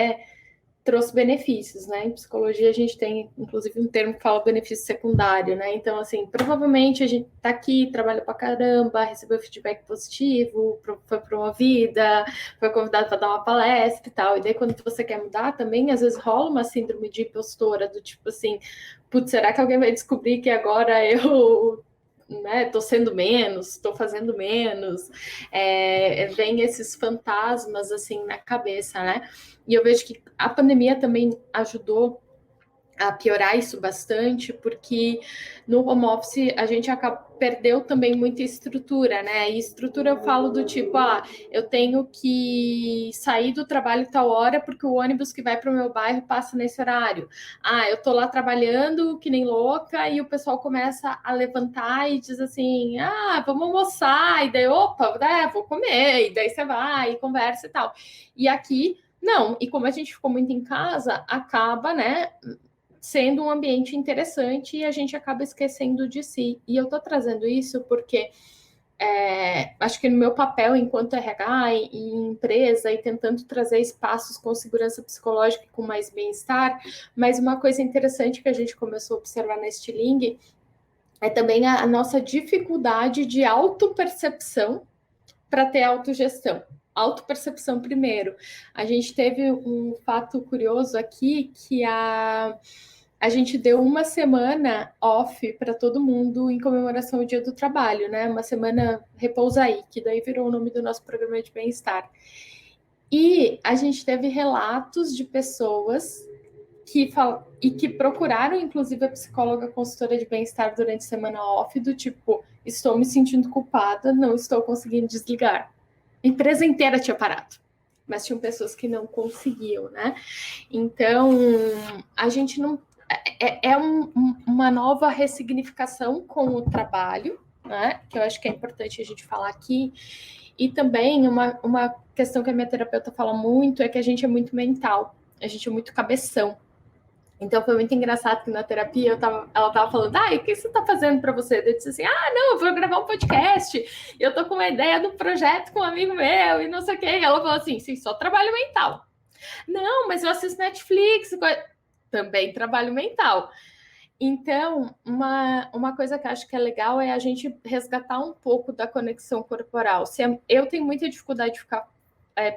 trouxe benefícios, né? Em psicologia a gente tem, inclusive, um termo que fala benefício secundário, né? Então, assim, provavelmente a gente tá aqui, trabalha pra caramba, recebeu feedback positivo, foi promovida, foi convidado para dar uma palestra e tal. E daí, quando você quer mudar também, às vezes rola uma síndrome de impostora, do tipo assim, putz, será que alguém vai descobrir que agora eu tô sendo menos, tô fazendo menos, vem esses fantasmas assim na cabeça, né? E eu vejo que a pandemia também ajudou a piorar isso bastante, porque no home office a gente perdeu também muita estrutura, né? E estrutura eu falo do tipo, eu tenho que sair do trabalho tal hora porque o ônibus que vai para o meu bairro passa nesse horário. Eu tô lá trabalhando que nem louca e o pessoal começa a levantar e diz assim, vamos almoçar, e daí, opa, vou comer, e daí você vai e conversa e tal. E aqui, não, e como a gente ficou muito em casa, acaba, né, sendo um ambiente interessante e a gente acaba esquecendo de si. E eu tô trazendo isso porque acho que no meu papel enquanto RH e empresa e tentando trazer espaços com segurança psicológica e com mais bem-estar, mas uma coisa interessante que a gente começou a observar na Stiling é também a nossa dificuldade de autopercepção para ter autogestão. Autopercepção primeiro. A gente teve um fato curioso aqui que a gente deu uma semana off para todo mundo em comemoração ao Dia do Trabalho, né? Uma semana repousa aí, que daí virou o nome do nosso programa de bem-estar. E a gente teve relatos de pessoas que procuraram, inclusive, a psicóloga consultora de bem-estar durante a semana off, do tipo, estou me sentindo culpada, não estou conseguindo desligar. A empresa inteira tinha parado, mas tinham pessoas que não conseguiam, né? Então, a gente não... uma nova ressignificação com o trabalho, né? Que eu acho que é importante a gente falar aqui. E também uma questão que a minha terapeuta fala muito é que a gente é muito mental, a gente é muito cabeção. Então foi muito engraçado que na terapia ela tava falando, o que você tá fazendo para você? Eu disse assim, não, eu vou gravar um podcast, eu tô com uma ideia do projeto com um amigo meu e não sei o quê. E ela falou assim, sim, só trabalho mental. Não, mas eu assisto Netflix, também trabalho mental. Então, uma coisa que eu acho que é legal é a gente resgatar um pouco da conexão corporal. Eu tenho muita dificuldade de ficar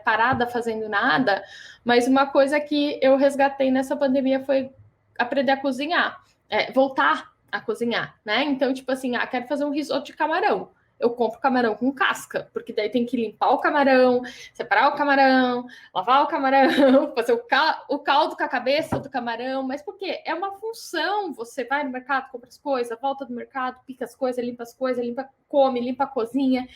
parada fazendo nada, mas uma coisa que eu resgatei nessa pandemia foi aprender a cozinhar, voltar a cozinhar, né? Então, tipo assim, quero fazer um risoto de camarão. Eu compro camarão com casca, porque daí tem que limpar o camarão, separar o camarão, lavar o camarão, fazer o caldo com a cabeça do camarão, mas porque é uma função. Você vai no mercado, compra as coisas, volta do mercado, pica as coisas, come, limpa a cozinha.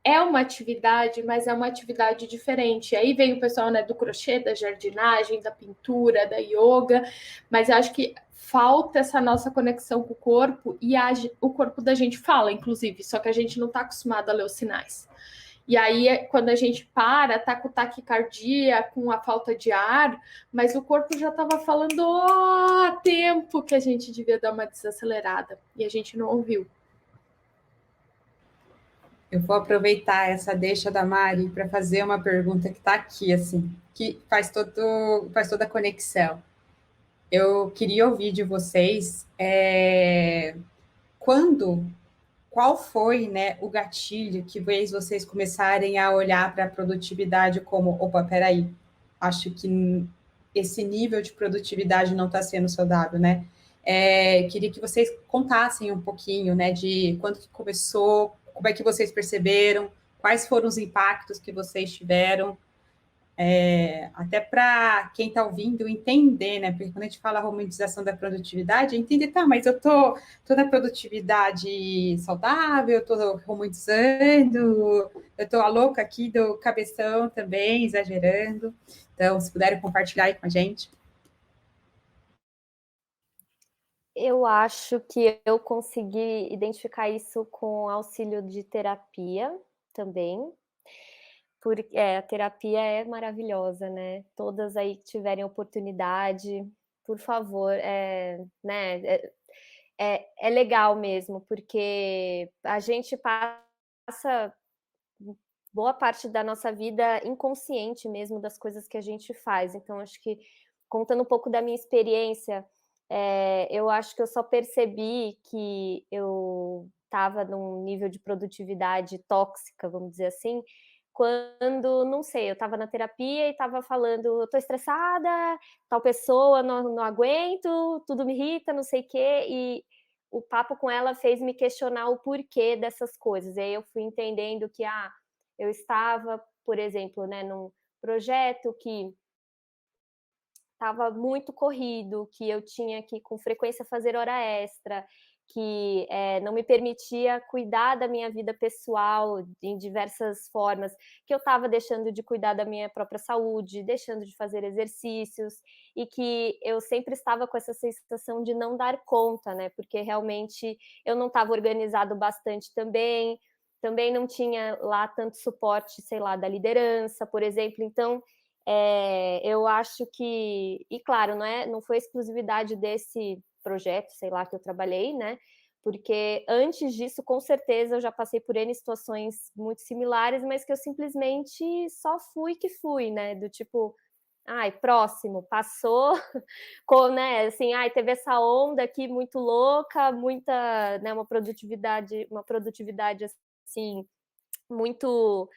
É uma atividade, mas é uma atividade diferente. Aí vem o pessoal, né, do crochê, da jardinagem, da pintura, da yoga, mas eu acho que falta essa nossa conexão com o corpo, e o corpo da gente fala, inclusive, só que a gente não está acostumado a ler os sinais. E aí, quando a gente tá com taquicardia, com a falta de ar, mas o corpo já estava falando há tempo que a gente devia dar uma desacelerada, e a gente não ouviu. Eu vou aproveitar essa deixa da Mari para fazer uma pergunta que está aqui, assim, que faz toda a conexão. Eu queria ouvir de vocês qual foi, né, o gatilho que fez vocês começarem a olhar para a produtividade como, opa, peraí, acho que esse nível de produtividade não está sendo saudável, né? Queria que vocês contassem um pouquinho, né, de quando que começou, como é que vocês perceberam, quais foram os impactos que vocês tiveram, até para quem está ouvindo entender, né? Porque quando a gente fala romantização da produtividade, entender, tá, mas eu tô na produtividade saudável, eu tô romantizando, eu tô a louca aqui do cabeção também, exagerando. Então, se puderem compartilhar aí com a gente. Eu acho que eu consegui identificar isso com auxílio de terapia também, porque a terapia é maravilhosa, né? Todas aí que tiverem oportunidade, por favor, né? É legal mesmo, porque a gente passa boa parte da nossa vida inconsciente mesmo das coisas que a gente faz. Então, acho que, contando um pouco da minha experiência, eu acho que eu só percebi que eu estava num nível de produtividade tóxica, vamos dizer assim, quando, não sei, eu estava na terapia e estava falando, eu estou estressada, tal pessoa, não aguento, tudo me irrita, não sei o quê, e o papo com ela fez me questionar o porquê dessas coisas. E aí eu fui entendendo que, eu estava, por exemplo, né, num projeto que estava muito corrido, que eu tinha que com frequência fazer hora extra, que não me permitia cuidar da minha vida pessoal em diversas formas, que eu estava deixando de cuidar da minha própria saúde, deixando de fazer exercícios, e que eu sempre estava com essa sensação de não dar conta, né? Porque realmente eu não estava organizado bastante também não tinha lá tanto suporte, sei lá, da liderança, por exemplo. Então, eu acho que, e claro, não foi exclusividade desse projeto, sei lá, que eu trabalhei, né? Porque antes disso, com certeza, eu já passei por N situações muito similares, mas que eu simplesmente só fui que fui, né? Do tipo, próximo, passou, né? Assim, teve essa onda aqui muito louca, muita, né? Uma produtividade assim, muito,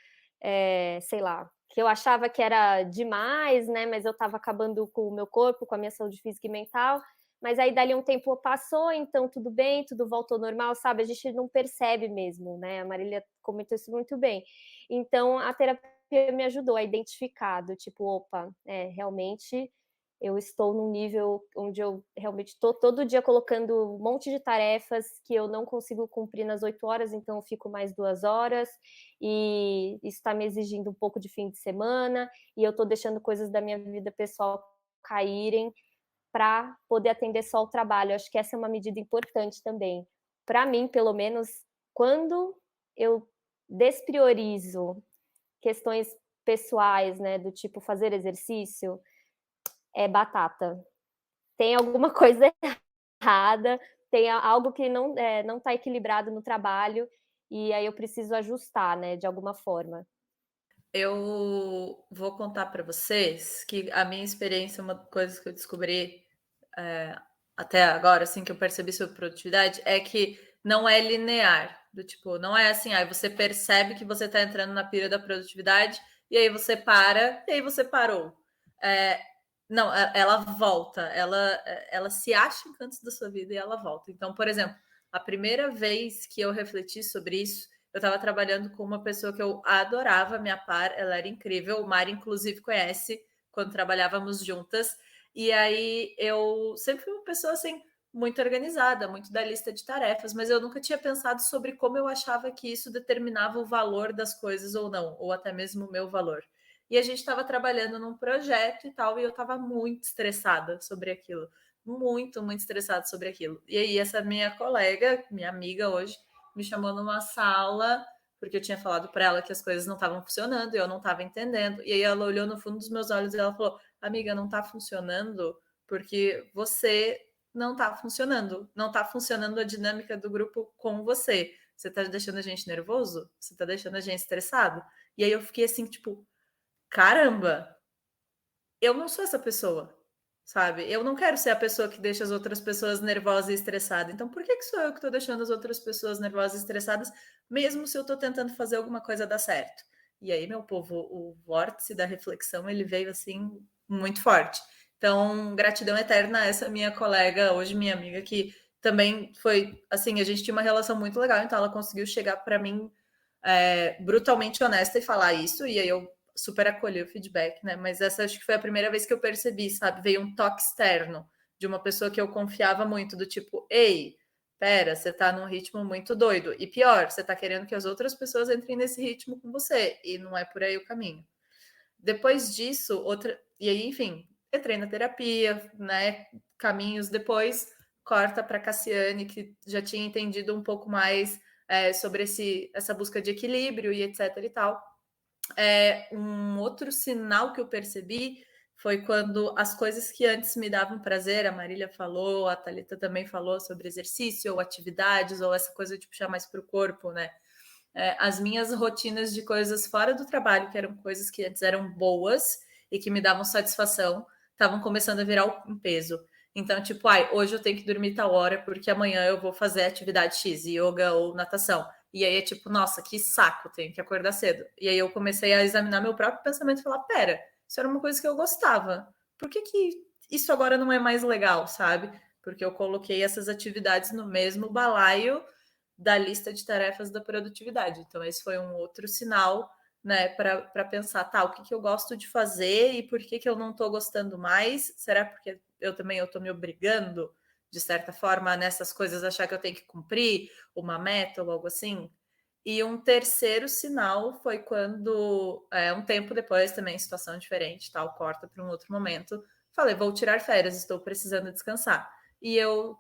sei lá, que eu achava que era demais, né? Mas eu estava acabando com o meu corpo, com a minha saúde física e mental. Mas aí dali um tempo passou, então tudo bem, tudo voltou ao normal, sabe? A gente não percebe mesmo, né? A Marília comentou isso muito bem. Então a terapia me ajudou a identificar, do tipo, opa, realmente eu estou num nível onde eu realmente estou todo dia colocando um monte de tarefas que eu não consigo cumprir nas 8 horas, então eu fico mais 2 horas, e isso está me exigindo um pouco de fim de semana, e eu estou deixando coisas da minha vida pessoal caírem para poder atender só o trabalho. Eu acho que essa é uma medida importante também. Para mim, pelo menos, quando eu despriorizo questões pessoais, né, do tipo fazer exercício, é batata. Tem alguma coisa errada, tem algo que não está equilibrado no trabalho, e aí eu preciso ajustar, né, de alguma forma. Eu vou contar para vocês que a minha experiência, uma coisa que eu descobri até agora, assim, que eu percebi sobre produtividade, é que não é linear. Do tipo, não é assim, aí você percebe que você está entrando na pira da produtividade e aí você para, e aí você parou. Não, ela volta, ela se acha em cantos da sua vida e ela volta. Então, por exemplo, a primeira vez que eu refleti sobre isso, eu estava trabalhando com uma pessoa que eu adorava, minha par, ela era incrível, o Mari, inclusive, conhece, quando trabalhávamos juntas, e aí eu sempre fui uma pessoa, assim, muito organizada, muito da lista de tarefas, mas eu nunca tinha pensado sobre como eu achava que isso determinava o valor das coisas ou não, ou até mesmo o meu valor. E a gente estava trabalhando num projeto e tal, e eu estava muito estressada sobre aquilo. Muito, muito estressada sobre aquilo. E aí, essa minha colega, minha amiga hoje, me chamou numa sala, porque eu tinha falado para ela que as coisas não estavam funcionando e eu não estava entendendo. E aí, ela olhou no fundo dos meus olhos e ela falou: Amiga, não está funcionando porque você não está funcionando. Não está funcionando a dinâmica do grupo com você. Você está deixando a gente nervoso? Você está deixando a gente estressado? E aí, eu fiquei assim, tipo, caramba, eu não sou essa pessoa, sabe? Eu não quero ser a pessoa que deixa as outras pessoas nervosas e estressadas. Então, por que sou eu que estou deixando as outras pessoas nervosas e estressadas, mesmo se eu estou tentando fazer alguma coisa dar certo? E aí, meu povo, o vórtice da reflexão, ele veio assim, muito forte. Então, gratidão eterna a essa minha colega, hoje minha amiga, que também foi, assim, a gente tinha uma relação muito legal, então ela conseguiu chegar para mim brutalmente honesta e falar isso, e aí eu super acolhi o feedback, né? Mas essa acho que foi a primeira vez que eu percebi, sabe? Veio um toque externo de uma pessoa que eu confiava muito, do tipo, ei, pera, você tá num ritmo muito doido. E pior, você tá querendo que as outras pessoas entrem nesse ritmo com você, e não é por aí o caminho. Depois disso, e aí, enfim, entrei na terapia, né? Caminhos depois, corta para Cassiane, que já tinha entendido um pouco mais sobre essa busca de equilíbrio e etc e tal. Um outro sinal que eu percebi foi quando as coisas que antes me davam prazer, a Marília falou, a Thalita também falou sobre exercício ou atividades, ou essa coisa de puxar mais para o corpo, né? As minhas rotinas de coisas fora do trabalho, que eram coisas que antes eram boas e que me davam satisfação, estavam começando a virar um peso. Então, tipo, hoje eu tenho que dormir tal hora porque amanhã eu vou fazer atividade X, yoga ou natação. E aí é tipo, nossa, que saco, tenho que acordar cedo. E aí eu comecei a examinar meu próprio pensamento e falar, pera, isso era uma coisa que eu gostava. Por que isso agora não é mais legal, sabe? Porque eu coloquei essas atividades no mesmo balaio da lista de tarefas da produtividade. Então, esse foi um outro sinal, né, para pensar, tá, o que eu gosto de fazer e por que eu não estou gostando mais? Será porque eu estou me obrigando, de certa forma, nessas coisas, achar que eu tenho que cumprir uma meta ou algo assim? E um terceiro sinal foi quando, um tempo depois, também, situação diferente, tal, corta para um outro momento, falei, vou tirar férias, estou precisando descansar. E eu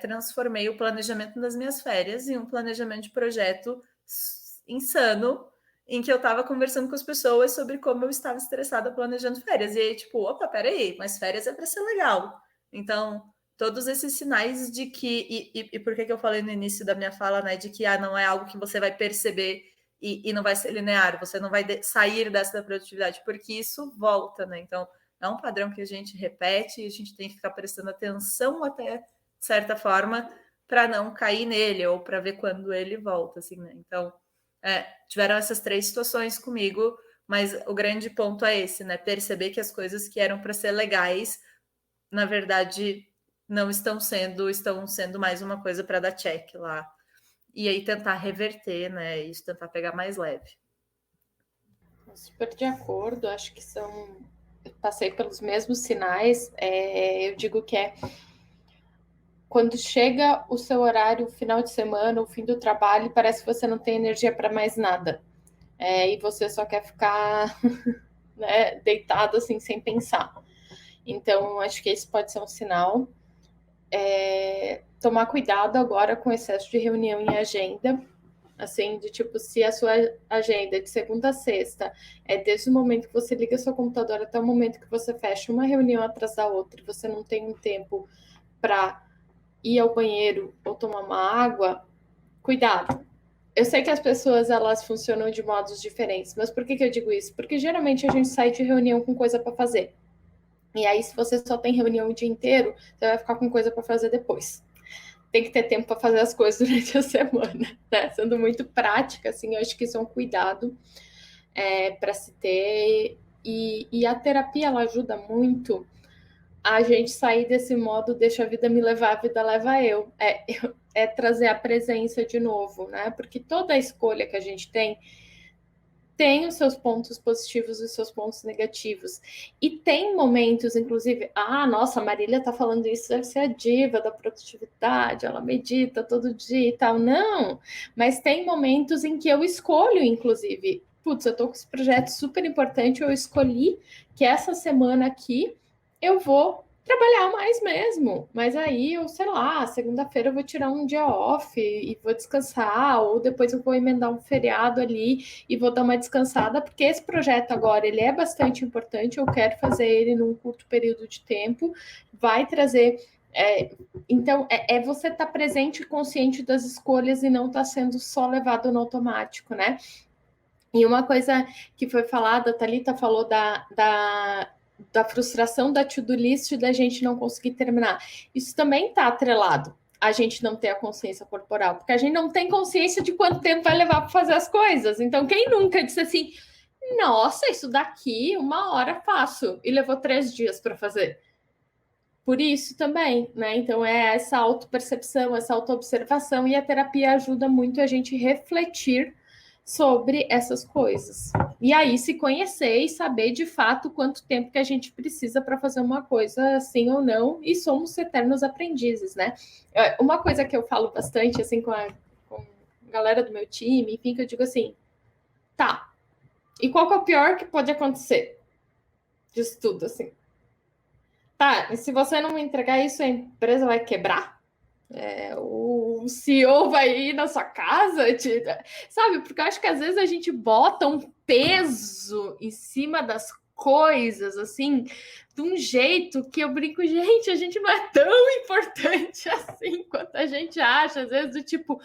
transformei o planejamento das minhas férias em um planejamento de projeto insano, em que eu estava conversando com as pessoas sobre como eu estava estressada planejando férias. E aí, tipo, opa, peraí, mas férias é para ser legal. Então, todos esses sinais de que... E por que eu falei no início da minha fala, né? De que não é algo que você vai perceber e não vai ser linear, você não vai sair dessa da produtividade, porque isso volta, né? Então, é um padrão que a gente repete e a gente tem que ficar prestando atenção até, de certa forma, para não cair nele ou para ver quando ele volta, assim, né? Então, tiveram essas 3 situações comigo, mas o grande ponto é esse, né? Perceber que as coisas que eram para ser legais, na verdade, não estão sendo mais uma coisa para dar check lá. E aí tentar reverter, né? Isso, tentar pegar mais leve. Super de acordo, acho que eu passei pelos mesmos sinais. Eu digo que quando chega o seu horário, o final de semana, o fim do trabalho, parece que você não tem energia para mais nada. E você só quer ficar né, deitado assim, sem pensar. Então, acho que esse pode ser um sinal. Tomar cuidado agora com excesso de reunião em agenda. Assim, de tipo, se a sua agenda é de segunda a sexta, desde o momento que você liga seu computador até o momento que você fecha uma reunião atrás da outra, e você não tem um tempo para ir ao banheiro ou tomar uma água, cuidado. Eu sei que as pessoas, elas funcionam de modos diferentes, mas por que eu digo isso? Porque geralmente a gente sai de reunião com coisa para fazer. E aí, se você só tem reunião o dia inteiro, você vai ficar com coisa para fazer depois. Tem que ter tempo para fazer as coisas durante a semana, né? Sendo muito prática, assim, eu acho que isso é um cuidado para se ter. E a terapia, ela ajuda muito a gente sair desse modo, deixa a vida me levar, a vida leva eu. É trazer a presença de novo, né? Porque toda escolha que a gente tem os seus pontos positivos e os seus pontos negativos. E tem momentos, inclusive, nossa, a Marília tá falando isso, deve ser a diva da produtividade, ela medita todo dia e tal. Não, mas tem momentos em que eu escolho, inclusive, putz, eu tô com esse projeto super importante, eu escolhi que essa semana aqui eu vou trabalhar mais mesmo, mas aí eu, sei lá, segunda-feira eu vou tirar um dia off e vou descansar, ou depois eu vou emendar um feriado ali e vou dar uma descansada, porque esse projeto agora, ele é bastante importante, eu quero fazer ele num curto período de tempo, vai trazer... Então, você estar presente e consciente das escolhas e não estar sendo só levado no automático, né? E uma coisa que foi falada, a Thalita falou da frustração da to-do list da gente não conseguir terminar. Isso também está atrelado a gente não ter a consciência corporal, porque a gente não tem consciência de quanto tempo vai levar para fazer as coisas. Então, quem nunca disse assim, nossa, isso daqui 1 hora faço, e levou 3 dias para fazer? Por isso também, né? Então, é essa autopercepção, essa autoobservação, e a terapia ajuda muito a gente refletir sobre essas coisas. E aí se conhecer e saber de fato quanto tempo que a gente precisa para fazer uma coisa assim ou não, e somos eternos aprendizes, né? Uma coisa que eu falo bastante assim com a galera do meu time, enfim, que eu digo assim, tá, e qual que é o pior que pode acontecer disso tudo, assim? Tá, e se você não me entregar isso, a empresa vai quebrar? O CEO vai ir na sua casa, sabe? Porque eu acho que às vezes a gente bota um peso em cima das coisas, assim, de um jeito que eu brinco, gente, a gente não é tão importante assim quanto a gente acha, às vezes do tipo,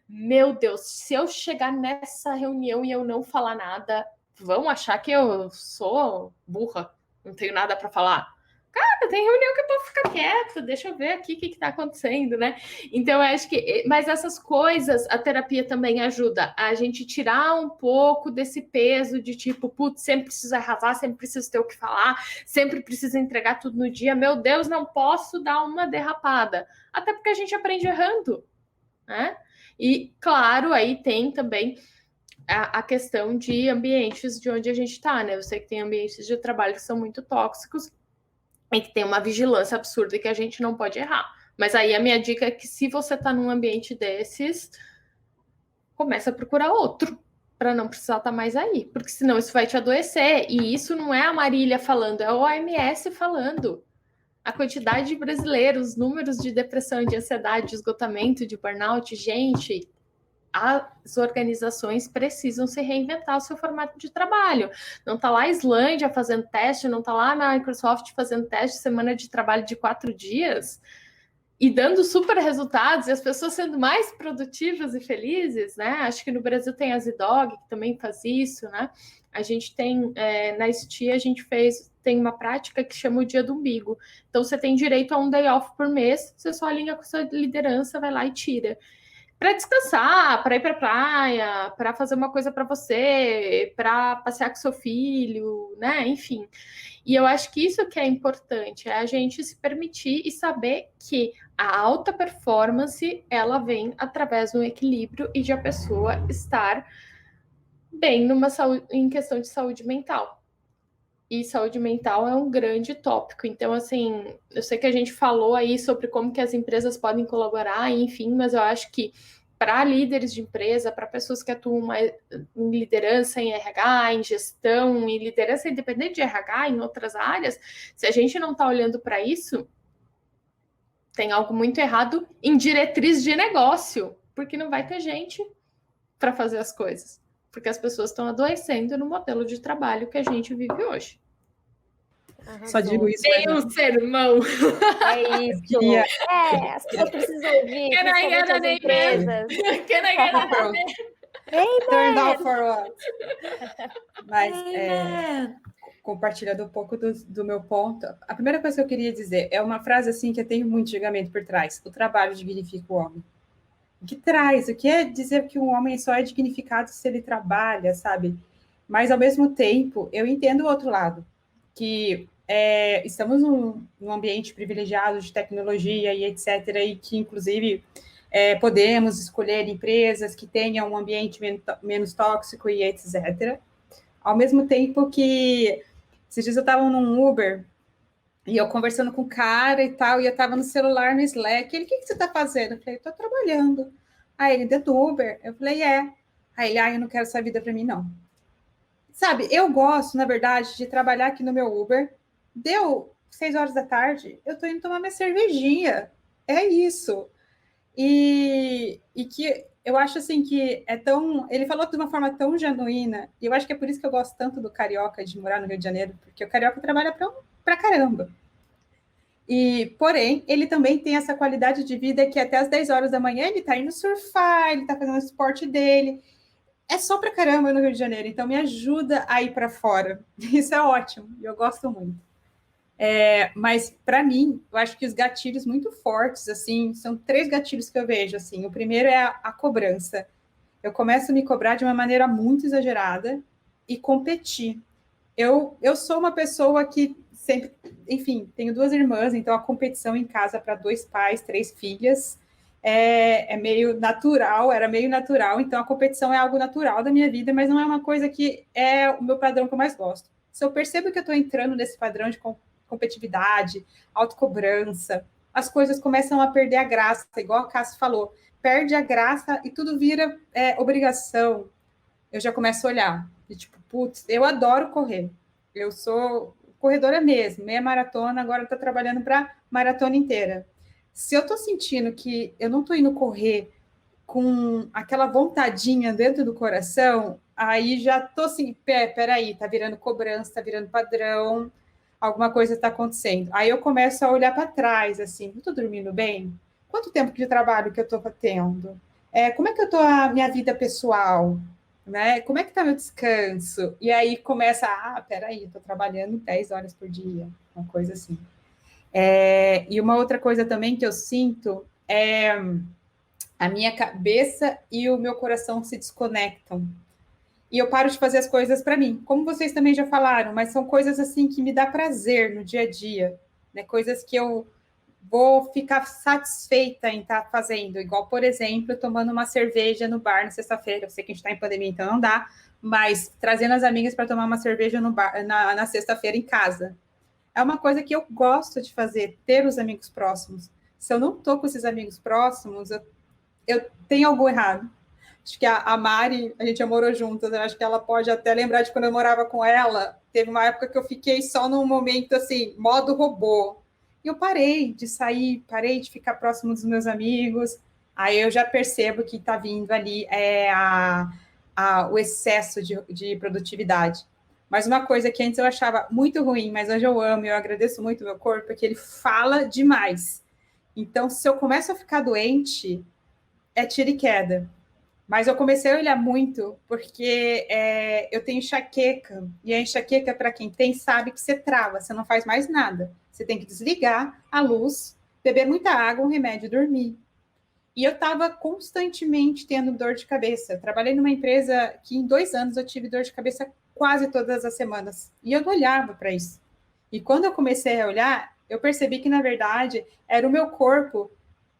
meu Deus, se eu chegar nessa reunião e eu não falar nada, vão achar que eu sou burra, não tenho nada para falar. Cara, tem reunião que eu posso ficar quieta, deixa eu ver aqui o que está acontecendo, né? Então, eu acho que... Mas essas coisas, a terapia também ajuda a gente tirar um pouco desse peso de tipo, putz, sempre preciso arrasar, sempre preciso ter o que falar, sempre preciso entregar tudo no dia. Meu Deus, não posso dar uma derrapada. Até porque a gente aprende errando, né? E, claro, aí tem também a questão de ambientes de onde a gente está, né? Eu sei que tem ambientes de trabalho que são muito tóxicos, e que tem uma vigilância absurda e que a gente não pode errar. Mas aí a minha dica é que se você está num ambiente desses, começa a procurar outro, para não precisar estar mais aí, porque senão isso vai te adoecer. E isso não é a Marília falando, é o OMS falando. A quantidade de brasileiros, números de depressão, de ansiedade, de esgotamento, de burnout, gente... As organizações precisam se reinventar o seu formato de trabalho. Não está lá a Islândia fazendo teste, não está lá a Microsoft fazendo teste, semana de trabalho de 4 dias, e dando super resultados, e as pessoas sendo mais produtivas e felizes, né? Acho que no Brasil tem a Zidog, que também faz isso, né? A gente tem, na STI, a gente tem uma prática que chama o dia do umbigo. Então, você tem direito a um day off por mês, você só alinha com a sua liderança, vai lá e tira. Para descansar, para ir para a praia, para fazer uma coisa para você, para passear com seu filho, né? Enfim. E eu acho que isso que é importante, é a gente se permitir e saber que a alta performance, ela vem através do equilíbrio e de a pessoa estar bem em questão de saúde mental. E saúde mental é um grande tópico. Então, assim, eu sei que a gente falou aí sobre como que as empresas podem colaborar, enfim, mas eu acho que para líderes de empresa, para pessoas que atuam em liderança em RH, em gestão, em liderança independente de RH, em outras áreas, se a gente não está olhando para isso, tem algo muito errado em diretriz de negócio, porque não vai ter gente para fazer as coisas. Porque as pessoas estão adoecendo no modelo de trabalho que a gente vive hoje. Arrasou. Só digo isso. Tem um sermão. É isso. As pessoas precisam ouvir. Can I get an empresas. Can I get an Turn down for what? Mas, compartilhando um pouco do meu ponto. A primeira coisa que eu queria dizer é uma frase assim que eu tenho muito julgamento por trás. O trabalho dignifica o homem. O que traz? O que é dizer que um homem só é dignificado se ele trabalha, sabe? Mas, ao mesmo tempo, eu entendo o outro lado, que estamos num ambiente privilegiado de tecnologia e etc., e que, inclusive, podemos escolher empresas que tenham um ambiente menos tóxico e etc. Ao mesmo tempo que, esses dias eu estava num Uber, e eu conversando com o cara e tal, e eu estava no celular, no Slack. Ele, o que você está fazendo? Eu falei, estou trabalhando. Aí ele, dentro do Uber? Eu falei, é. Aí ele, eu não quero essa vida para mim, não. Sabe, eu gosto, na verdade, de trabalhar aqui no meu Uber. Deu 6 horas da tarde, eu estou indo tomar minha cervejinha. É isso. E que eu acho assim que é tão. Ele falou de uma forma tão genuína, e eu acho que é por isso que eu gosto tanto do carioca, de morar no Rio de Janeiro, porque o carioca trabalha pra caramba. E, porém, ele também tem essa qualidade de vida que até as 10 horas da manhã ele tá indo surfar, ele tá fazendo o esporte dele. É só pra caramba no Rio de Janeiro, então me ajuda a ir para fora. Isso é ótimo, e eu gosto muito. Mas, para mim, eu acho que os gatilhos muito fortes, assim, são 3 gatilhos que eu vejo, assim. O primeiro é a cobrança. Eu começo a me cobrar de uma maneira muito exagerada e competir. Eu sou uma pessoa que sempre, enfim, tenho 2 irmãs, então a competição em casa para 2 pais, 3 filhas é meio natural, era meio natural, então a competição é algo natural da minha vida, mas não é uma coisa que é o meu padrão que eu mais gosto. Se eu percebo que eu estou entrando nesse padrão de competitividade, autocobrança, as coisas começam a perder a graça, igual a Cássio falou, perde a graça e tudo vira obrigação. Eu já começo a olhar, e tipo, putz, eu adoro correr, eu sou corredora mesmo, meia maratona, agora estou trabalhando para maratona inteira. Se eu estou sentindo que eu não estou indo correr com aquela vontadinha dentro do coração, aí já estou assim, peraí, tá virando cobrança, tá virando padrão, alguma coisa está acontecendo. Aí eu começo a olhar para trás, assim, eu estou dormindo bem? Quanto tempo de trabalho que eu estou tendo? Como é que eu estou a minha vida pessoal? Né? Como é que está meu descanso? E aí começa, peraí, estou trabalhando 10 horas por dia, uma coisa assim. E uma outra coisa também que eu sinto é a minha cabeça e o meu coração se desconectam. E eu paro de fazer as coisas para mim, como vocês também já falaram, mas são coisas assim que me dá prazer no dia a dia, né? Coisas que eu vou ficar satisfeita em estar fazendo, igual, por exemplo, tomando uma cerveja no bar na sexta-feira. Eu sei que a gente está em pandemia, então não dá, mas trazendo as amigas para tomar uma cerveja no bar, na sexta-feira em casa. É uma coisa que eu gosto de fazer, ter os amigos próximos. Se eu não estou com esses amigos próximos, eu tenho algo errado. Acho que a Mari, a gente já morou juntas, eu acho que ela pode até lembrar de quando eu morava com ela. Teve uma época que eu fiquei só num momento assim, modo robô. E eu parei de sair, parei de ficar próximo dos meus amigos. Aí eu já percebo que está vindo ali o excesso de produtividade. Mas uma coisa que antes eu achava muito ruim, mas hoje eu amo, eu agradeço muito o meu corpo, é que ele fala demais. Então, se eu começo a ficar doente, é tiro e queda. Mas eu comecei a olhar muito, porque eu tenho enxaqueca, e a enxaqueca, para quem tem, sabe que você trava, você não faz mais nada. Você tem que desligar a luz, beber muita água, um remédio e dormir. E eu estava constantemente tendo dor de cabeça. Eu trabalhei numa empresa que em 2 anos eu tive dor de cabeça quase todas as semanas. E eu não olhava para isso. E quando eu comecei a olhar, eu percebi que, na verdade, era o meu corpo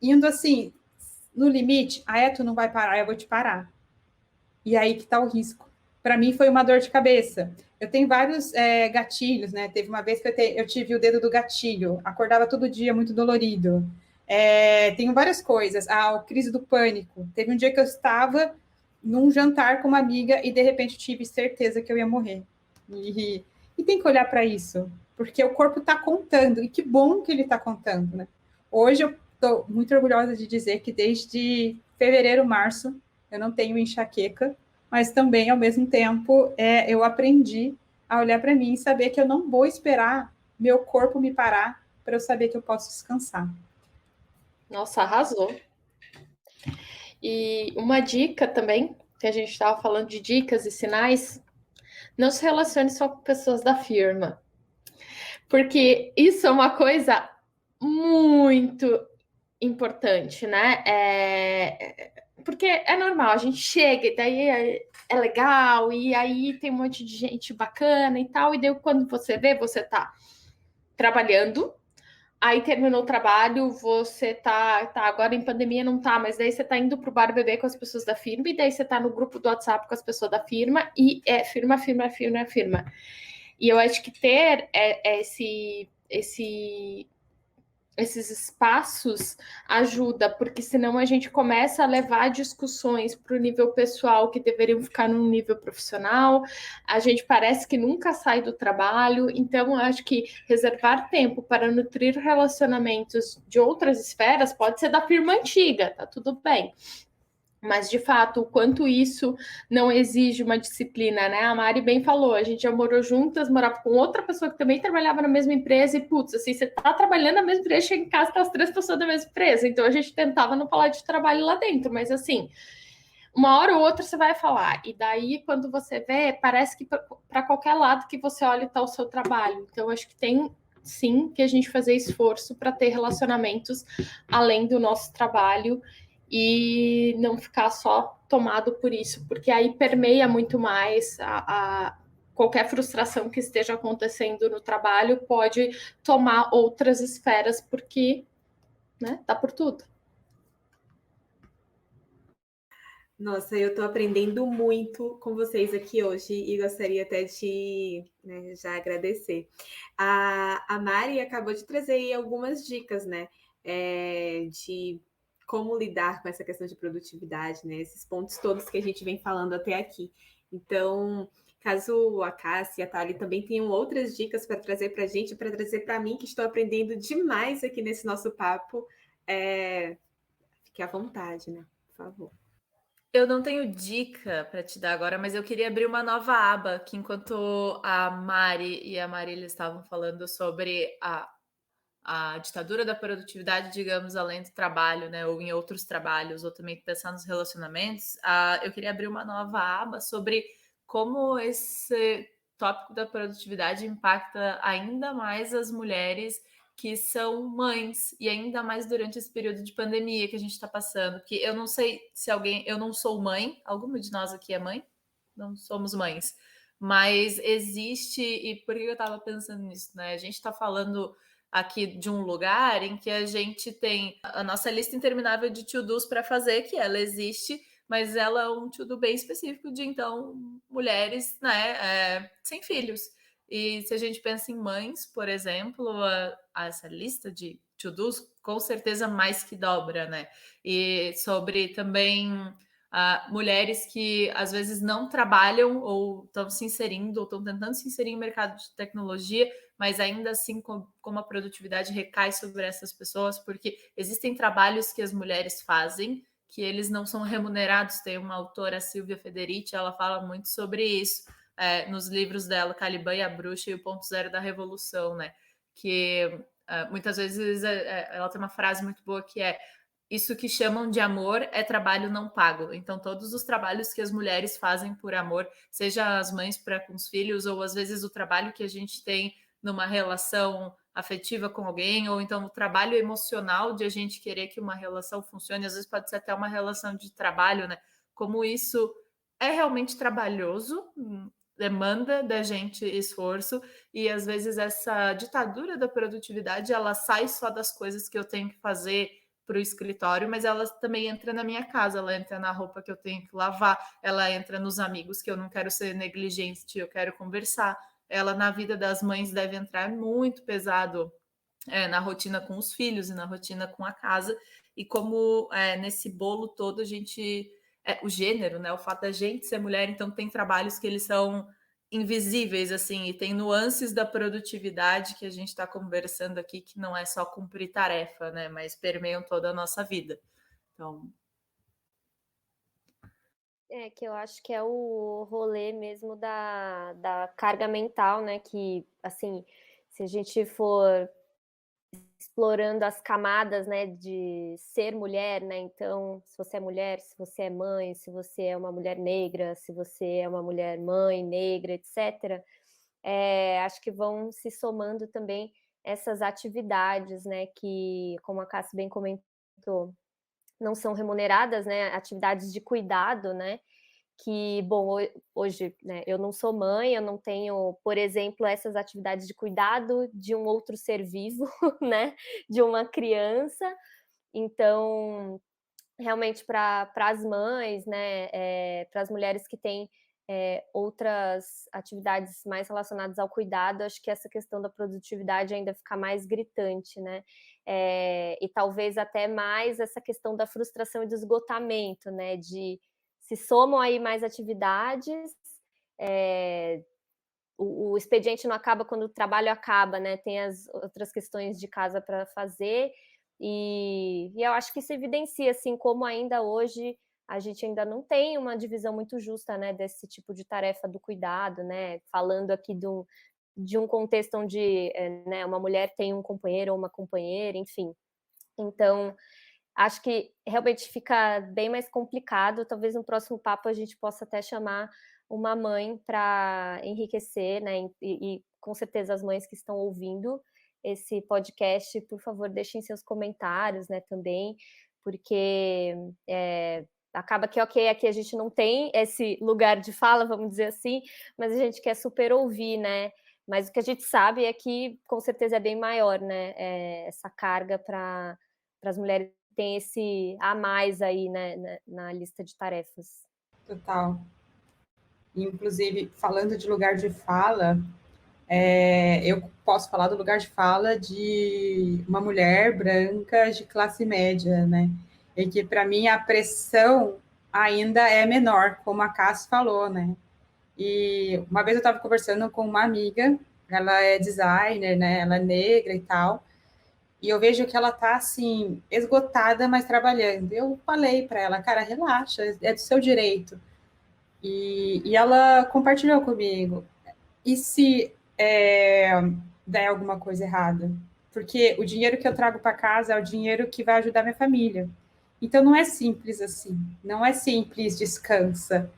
indo assim, no limite. Tu não vai parar, eu vou te parar. E aí que está o risco. Para mim foi uma dor de cabeça. Eu tenho vários gatilhos, né? Teve uma vez que eu tive o dedo do gatilho, acordava todo dia muito dolorido. Tenho várias coisas. A crise do pânico. Teve um dia que eu estava num jantar com uma amiga e de repente tive certeza que eu ia morrer. E tem que olhar para isso, porque o corpo está contando, e que bom que ele está contando, né? Hoje eu estou muito orgulhosa de dizer que desde fevereiro, março, eu não tenho enxaqueca, mas também, ao mesmo tempo, eu aprendi a olhar para mim e saber que eu não vou esperar meu corpo me parar para eu saber que eu posso descansar. Nossa, arrasou. E uma dica também, que a gente estava falando de dicas e sinais, não se relacione só com pessoas da firma. Porque isso é uma coisa muito importante, né? Porque é normal, a gente chega e daí é legal, e aí tem um monte de gente bacana e tal, e daí quando você vê, você tá trabalhando, aí terminou o trabalho, você tá agora em pandemia não tá, mas daí você tá indo pro bar beber com as pessoas da firma, e daí você tá no grupo do WhatsApp com as pessoas da firma, e é firma. E eu acho que ter esses espaços ajuda, porque senão a gente começa a levar discussões para o nível pessoal que deveriam ficar no nível profissional, a gente parece que nunca sai do trabalho, então eu acho que reservar tempo para nutrir relacionamentos de outras esferas pode ser da firma antiga, tá tudo bem. Mas, de fato, o quanto isso não exige uma disciplina, né? A Mari bem falou, a gente já morou juntas, morava com outra pessoa que também trabalhava na mesma empresa e, putz, assim, você tá trabalhando na mesma empresa, chega em casa, tá as 3 pessoas da mesma empresa. Então, a gente tentava não falar de trabalho lá dentro, mas, assim, uma hora ou outra você vai falar. E daí, quando você vê, parece que para qualquer lado que você olha está o seu trabalho. Então, acho que tem, sim, que a gente fazer esforço para ter relacionamentos além do nosso trabalho e não ficar só tomado por isso, porque aí permeia muito mais qualquer frustração que esteja acontecendo no trabalho pode tomar outras esferas, porque, né, dá por tudo. Nossa, eu estou aprendendo muito com vocês aqui hoje e gostaria até de, né, já agradecer. A Mari acabou de trazer aí algumas dicas, né, de como lidar com essa questão de produtividade, né, esses pontos todos que a gente vem falando até aqui. Então, caso a Cássia e a Thali também tenham outras dicas para trazer para a gente, para trazer para mim, que estou aprendendo demais aqui nesse nosso papo, fique à vontade, né, por favor. Eu não tenho dica para te dar agora, mas eu queria abrir uma nova aba, que enquanto a Mari e a Marília estavam falando sobre a ditadura da produtividade, digamos, além do trabalho, né, ou em outros trabalhos, ou também pensar nos relacionamentos, eu queria abrir uma nova aba sobre como esse tópico da produtividade impacta ainda mais as mulheres que são mães, e ainda mais durante esse período de pandemia que a gente está passando, porque eu não sei se eu não sou mãe, alguma de nós aqui é mãe? Não somos mães, mas existe, e por que eu estava pensando nisso, né? A gente está falando aqui de um lugar em que a gente tem a nossa lista interminável de to-dos para fazer, que ela existe, mas ela é um to-do bem específico de, então, mulheres, né, sem filhos. E se a gente pensa em mães, por exemplo, essa lista de to-dos, com certeza mais que dobra, né? E sobre também mulheres que às vezes não trabalham ou estão se inserindo ou estão tentando se inserir em mercado de tecnologia, mas ainda assim como a produtividade recai sobre essas pessoas, porque existem trabalhos que as mulheres fazem que eles não são remunerados. Tem uma autora, Silvia Federici, ela fala muito sobre isso nos livros dela, Caliban e a Bruxa e o Ponto Zero da Revolução, né? Que muitas vezes ela tem uma frase muito boa que é: isso que chamam de amor é trabalho não pago. Então, todos os trabalhos que as mulheres fazem por amor, seja as mães para com os filhos, ou às vezes o trabalho que a gente tem numa relação afetiva com alguém, ou então o trabalho emocional de a gente querer que uma relação funcione, às vezes pode ser até uma relação de trabalho, né? Como isso é realmente trabalhoso, demanda da gente esforço, e às vezes essa ditadura da produtividade, ela sai só das coisas que eu tenho que fazer para o escritório, mas ela também entra na minha casa, ela entra na roupa que eu tenho que lavar, ela entra nos amigos que eu não quero ser negligente, eu quero conversar. Ela na vida das mães deve entrar muito pesado na rotina com os filhos e na rotina com a casa, e como nesse bolo todo a gente, o gênero, né, o fato da gente ser mulher, então tem trabalhos que eles são invisíveis, assim, e tem nuances da produtividade que a gente está conversando aqui, que não é só cumprir tarefa, né, mas permeiam toda a nossa vida. Então... Que eu acho que é o rolê mesmo da carga mental, né, que, assim, se a gente for explorando as camadas, né, de ser mulher, né? Então, se você é mulher, se você é mãe, se você é uma mulher negra, se você é uma mulher mãe negra, etc., acho que vão se somando também essas atividades, né, que, como a Cássia bem comentou, não são remuneradas, né, atividades de cuidado, né, que, bom, hoje, né, eu não sou mãe, eu não tenho, por exemplo, essas atividades de cuidado de um outro ser vivo, né, de uma criança. Então, realmente, para as mães, né, para as mulheres que têm outras atividades mais relacionadas ao cuidado, acho que essa questão da produtividade ainda fica mais gritante, né? E talvez até mais essa questão da frustração e do esgotamento, né? De se somam aí mais atividades, o expediente não acaba quando o trabalho acaba, né? Tem as outras questões de casa para fazer, e eu acho que se evidencia, assim, como ainda hoje a gente ainda não tem uma divisão muito justa, né, desse tipo de tarefa do cuidado, né? Falando aqui de um contexto onde, né, uma mulher tem um companheiro ou uma companheira, enfim. Então, acho que realmente fica bem mais complicado. Talvez no próximo papo a gente possa até chamar uma mãe para enriquecer, né? E com certeza as mães que estão ouvindo esse podcast, por favor, deixem seus comentários, né, também, porque acaba que, ok, aqui a gente não tem esse lugar de fala, vamos dizer assim, mas a gente quer super ouvir, né? Mas o que a gente sabe é que, com certeza, é bem maior, né? Essa carga para as mulheres tem esse a mais aí, né, na lista de tarefas. Total. Inclusive, falando de lugar de fala, eu posso falar do lugar de fala de uma mulher branca de classe média, né? E que, para mim, a pressão ainda é menor, como a Cass falou, né? E uma vez eu estava conversando com uma amiga, ela é designer, né? Ela é negra e tal, e eu vejo que ela tá assim, esgotada, mas trabalhando. Eu falei para ela, cara, relaxa, é do seu direito. E ela compartilhou comigo. E se der alguma coisa errada? Porque o dinheiro que eu trago para casa é o dinheiro que vai ajudar minha família. Então não é simples assim, não é simples, descansa.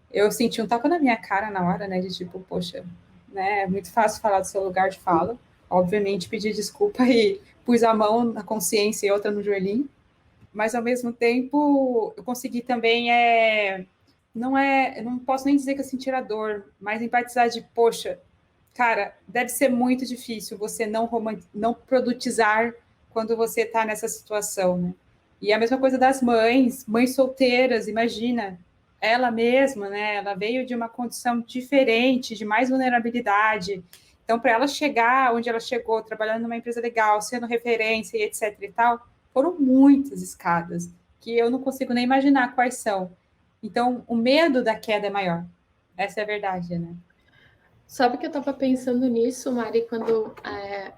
Eu senti um tapa na minha cara na hora, né, de tipo, poxa, né, é muito fácil falar do seu lugar de fala. Obviamente pedi desculpa e pus a mão na consciência e outra no joelhinho, mas ao mesmo tempo eu consegui também eu não posso nem dizer que eu senti a dor, mas empatizar de, poxa, cara, deve ser muito difícil você não produtizar quando você está nessa situação, né? E a mesma coisa das mães solteiras, imagina, ela mesma, né? Ela veio de uma condição diferente, de mais vulnerabilidade. Então, para ela chegar onde ela chegou, trabalhando numa empresa legal, sendo referência e etc e tal, foram muitas escadas que eu não consigo nem imaginar quais são. Então, o medo da queda é maior. Essa é a verdade, né? Sabe que eu estava pensando nisso, Mari, quando,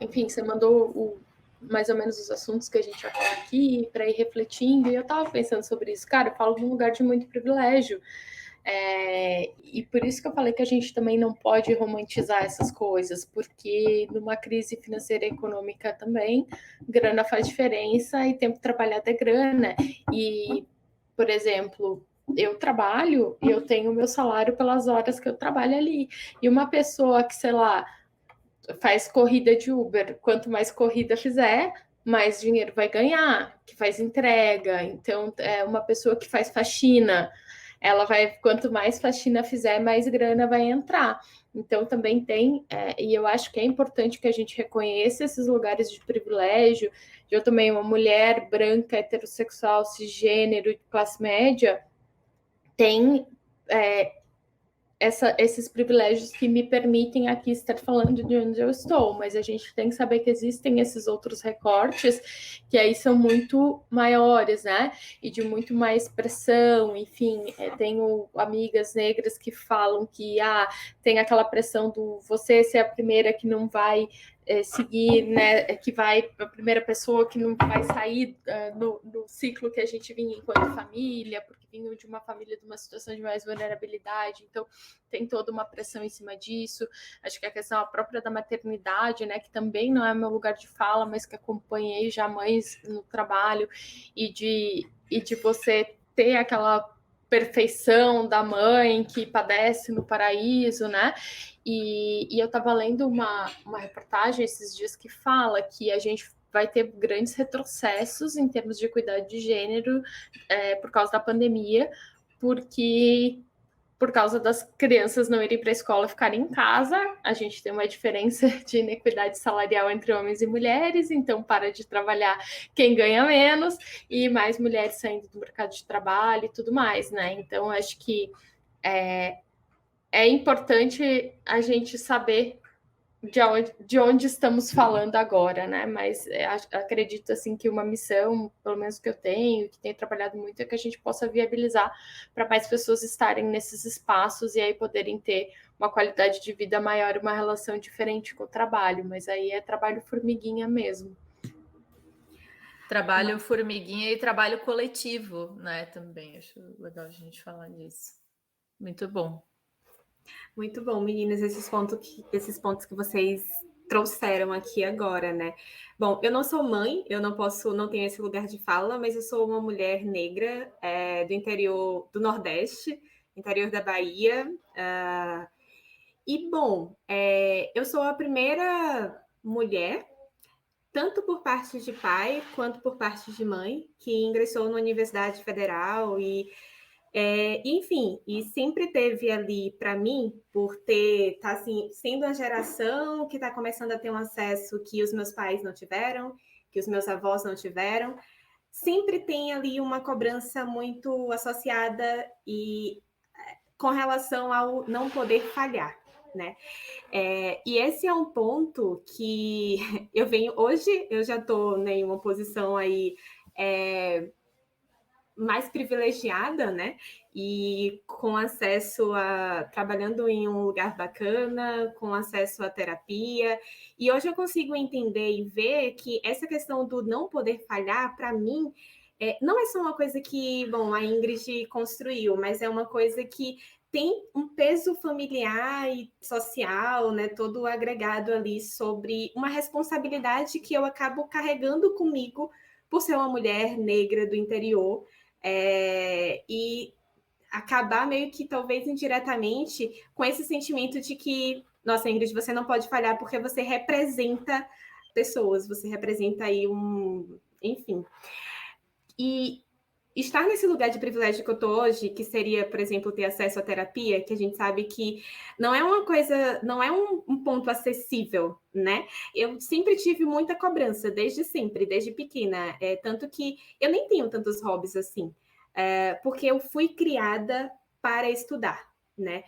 enfim, você mandou mais ou menos os assuntos que a gente vai falar aqui para ir refletindo, e eu estava pensando sobre isso. Cara, eu falo de um lugar de muito privilégio, e por isso que eu falei que a gente também não pode romantizar essas coisas, porque numa crise financeira e econômica também, grana faz diferença e tempo trabalhado é grana. E, por exemplo, eu trabalho e eu tenho o meu salário pelas horas que eu trabalho ali. E uma pessoa que, sei lá, faz corrida de Uber, quanto mais corrida fizer, mais dinheiro vai ganhar, que faz entrega. Então, uma pessoa que faz faxina, ela vai, quanto mais faxina fizer, mais grana vai entrar. Então, também tem, e eu acho que é importante que a gente reconheça esses lugares de privilégio. Eu também, uma mulher branca, heterossexual, cisgênero, de classe média, tem esses privilégios que me permitem aqui estar falando de onde eu estou, mas a gente tem que saber que existem esses outros recortes que aí são muito maiores, né? E de muito mais pressão, enfim, tenho amigas negras que falam que tem aquela pressão do você ser a primeira que não vai seguir, né, que vai a primeira pessoa que não vai sair no ciclo que a gente vinha enquanto família, porque vinham de uma família de uma situação de mais vulnerabilidade, então tem toda uma pressão em cima disso. Acho que a questão própria da maternidade, né, que também não é meu lugar de fala, mas que acompanhei já mães no trabalho, e de você ter aquela perfeição da mãe que padece no paraíso, né? E eu estava lendo uma reportagem esses dias que fala que a gente vai ter grandes retrocessos em termos de equidade de gênero por causa da pandemia, porque por causa das crianças não irem para a escola, ficarem em casa, a gente tem uma diferença de inequidade salarial entre homens e mulheres, então para de trabalhar quem ganha menos, e mais mulheres saindo do mercado de trabalho e tudo mais, né? Então, acho que é importante a gente saber de onde estamos falando agora, né? Mas acredito assim que uma missão, pelo menos que eu tenho, que tenho trabalhado muito, é que a gente possa viabilizar para mais pessoas estarem nesses espaços e aí poderem ter uma qualidade de vida maior, uma relação diferente com o trabalho. Mas aí é trabalho formiguinha mesmo. Trabalho formiguinha e trabalho coletivo, né? Também acho legal a gente falar disso. Muito bom. Muito bom, meninas, esses pontos que vocês trouxeram aqui agora, né? Bom, eu não sou mãe, eu não tenho esse lugar de fala, mas eu sou uma mulher negra do interior do Nordeste, interior da Bahia. E, bom, eu sou a primeira mulher, tanto por parte de pai quanto por parte de mãe, que ingressou na Universidade Federal enfim, e sempre teve ali para mim, por tá assim, sendo uma geração que está começando a ter um acesso que os meus pais não tiveram, que os meus avós não tiveram, sempre tem ali uma cobrança muito associada com relação ao não poder falhar, né? E esse é um ponto que eu venho hoje, eu já estou em uma posição aí mais privilegiada, né? E com acesso trabalhando em um lugar bacana, com acesso à terapia. E hoje eu consigo entender e ver que essa questão do não poder falhar, para mim, não é só uma coisa que, bom, a Ingrid construiu, mas é uma coisa que tem um peso familiar e social, né, todo agregado ali sobre uma responsabilidade que eu acabo carregando comigo por ser uma mulher negra do interior, e acabar meio que talvez indiretamente com esse sentimento de que, nossa, Ingrid, você não pode falhar porque você representa pessoas, você representa aí enfim. E estar nesse lugar de privilégio que eu tô hoje, que seria, por exemplo, ter acesso à terapia, que a gente sabe que não é uma coisa, não é um ponto acessível, né? Eu sempre tive muita cobrança, desde sempre, desde pequena. Tanto que eu nem tenho tantos hobbies assim, porque eu fui criada para estudar, né?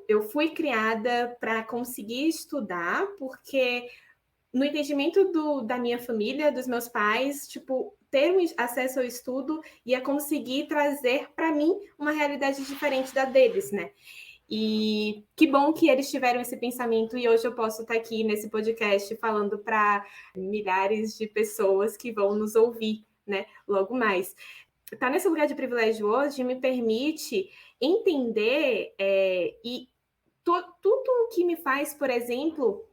Eu fui criada para conseguir estudar, porque no entendimento da minha família, dos meus pais, tipo, ter acesso ao estudo ia conseguir trazer para mim uma realidade diferente da deles, né? E que bom que eles tiveram esse pensamento e hoje eu posso estar aqui nesse podcast falando para milhares de pessoas que vão nos ouvir, né? Logo mais. Estar nesse lugar de privilégio hoje me permite entender e tudo o que me faz, por exemplo,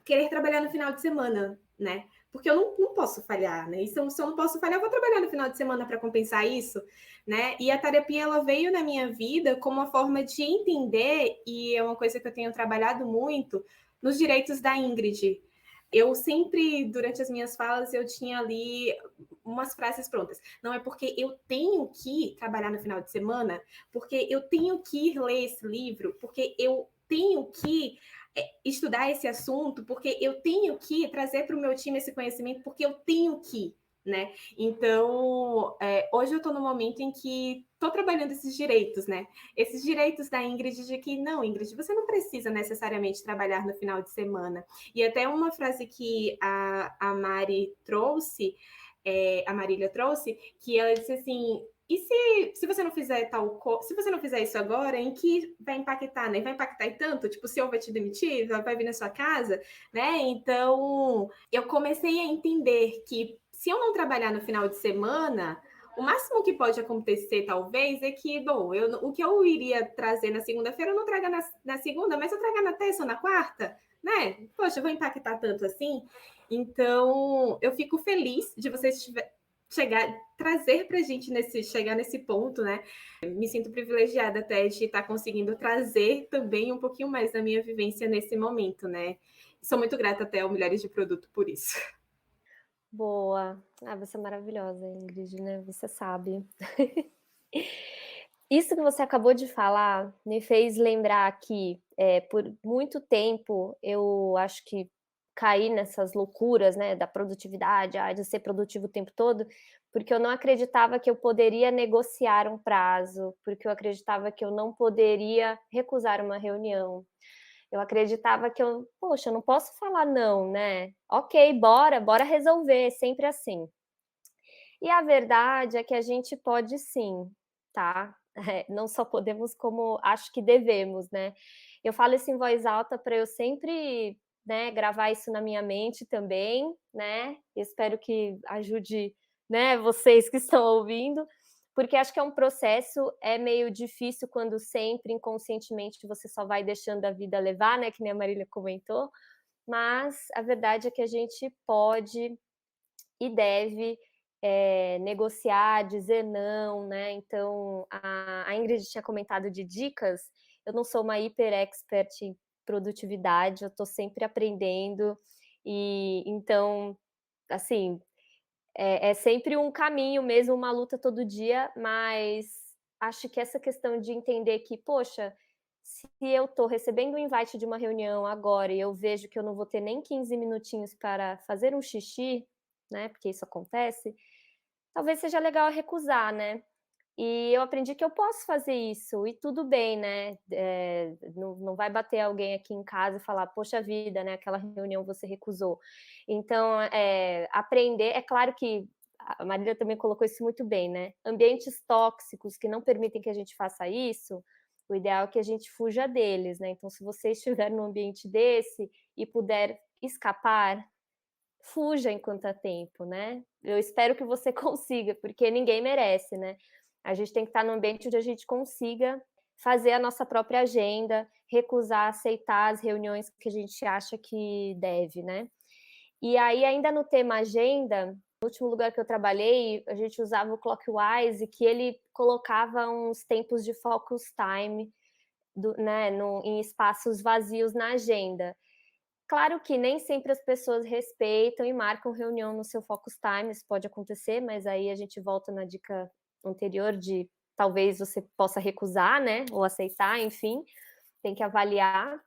querer trabalhar no final de semana, né? Porque eu não posso falhar, né? E se eu não posso falhar, eu vou trabalhar no final de semana para compensar isso, né? E a terapia, ela veio na minha vida como uma forma de entender, e é uma coisa que eu tenho trabalhado muito, nos direitos da Ingrid. Eu sempre, durante as minhas falas, eu tinha ali umas frases prontas. Não é porque eu tenho que trabalhar no final de semana, porque eu tenho que ler esse livro, porque eu tenho que estudar esse assunto, porque eu tenho que trazer para o meu time esse conhecimento, porque eu tenho que, né? Então, hoje eu estou no momento em que estou trabalhando esses direitos, né? Esses direitos da Ingrid de que, não, Ingrid, você não precisa necessariamente trabalhar no final de semana. E até uma frase que a Mari trouxe, a Marília trouxe, que ela disse assim, e se você não fizer se você não fizer isso agora, em que vai impactar, né? Vai impactar em tanto? Tipo, o senhor vai te demitir? Vai vir na sua casa? Né? Então, eu comecei a entender que se eu não trabalhar no final de semana, o máximo que pode acontecer, talvez, é que, bom, o que eu iria trazer na segunda-feira, eu não traga na segunda, mas eu traga na terça ou na quarta, né? Poxa, eu vou impactar tanto assim? Então, eu fico feliz de vocês trazer para a gente chegar nesse ponto, né? Me sinto privilegiada até de estar conseguindo trazer também um pouquinho mais da minha vivência nesse momento, né? Sou muito grata até ao Mulheres de Produto por isso. Boa. Você é maravilhosa, Ingrid, né? Você sabe. Isso que você acabou de falar me fez lembrar que, por muito tempo, eu acho que caí nessas loucuras, né, da produtividade, de ser produtivo o tempo todo, porque eu não acreditava que eu poderia negociar um prazo, porque eu acreditava que eu não poderia recusar uma reunião. Eu acreditava que poxa, eu não posso falar não, né? Ok, bora resolver, sempre assim. E a verdade é que a gente pode sim, tá? Não só podemos, como acho que devemos, né? Eu falo isso em voz alta para eu sempre, né, gravar isso na minha mente também, né? Espero que ajude, né, vocês que estão ouvindo, porque acho que é um processo, é meio difícil quando sempre inconscientemente você só vai deixando a vida levar, né? Que nem a Marília comentou, mas a verdade é que a gente pode e deve negociar, dizer não, né? Então, a Ingrid tinha comentado de dicas, eu não sou uma hiper expert em produtividade, eu estou sempre aprendendo, e então, assim, é sempre um caminho mesmo, uma luta todo dia, mas acho que essa questão de entender que, poxa, se eu estou recebendo um invite de uma reunião agora e eu vejo que eu não vou ter nem 15 minutinhos para fazer um xixi, né, porque isso acontece, talvez seja legal recusar, né? E eu aprendi que eu posso fazer isso, e tudo bem, né? Não vai bater alguém aqui em casa e falar, poxa vida, né? Aquela reunião você recusou. Então, aprender, é claro que a Marília também colocou isso muito bem, né? Ambientes tóxicos que não permitem que a gente faça isso, o ideal é que a gente fuja deles, né? Então, se você estiver num ambiente desse e puder escapar, fuja enquanto há tempo, né? Eu espero que você consiga, porque ninguém merece, né? A gente tem que estar num ambiente onde a gente consiga fazer a nossa própria agenda, recusar, aceitar as reuniões que a gente acha que deve, né? E aí, ainda no tema agenda, no último lugar que eu trabalhei, a gente usava o Clockwise, que ele colocava uns tempos de focus time, né, em espaços vazios na agenda. Claro que nem sempre as pessoas respeitam e marcam reunião no seu focus time, isso pode acontecer, mas aí a gente volta na dica anterior de talvez você possa recusar, né, ou aceitar, enfim, tem que avaliar.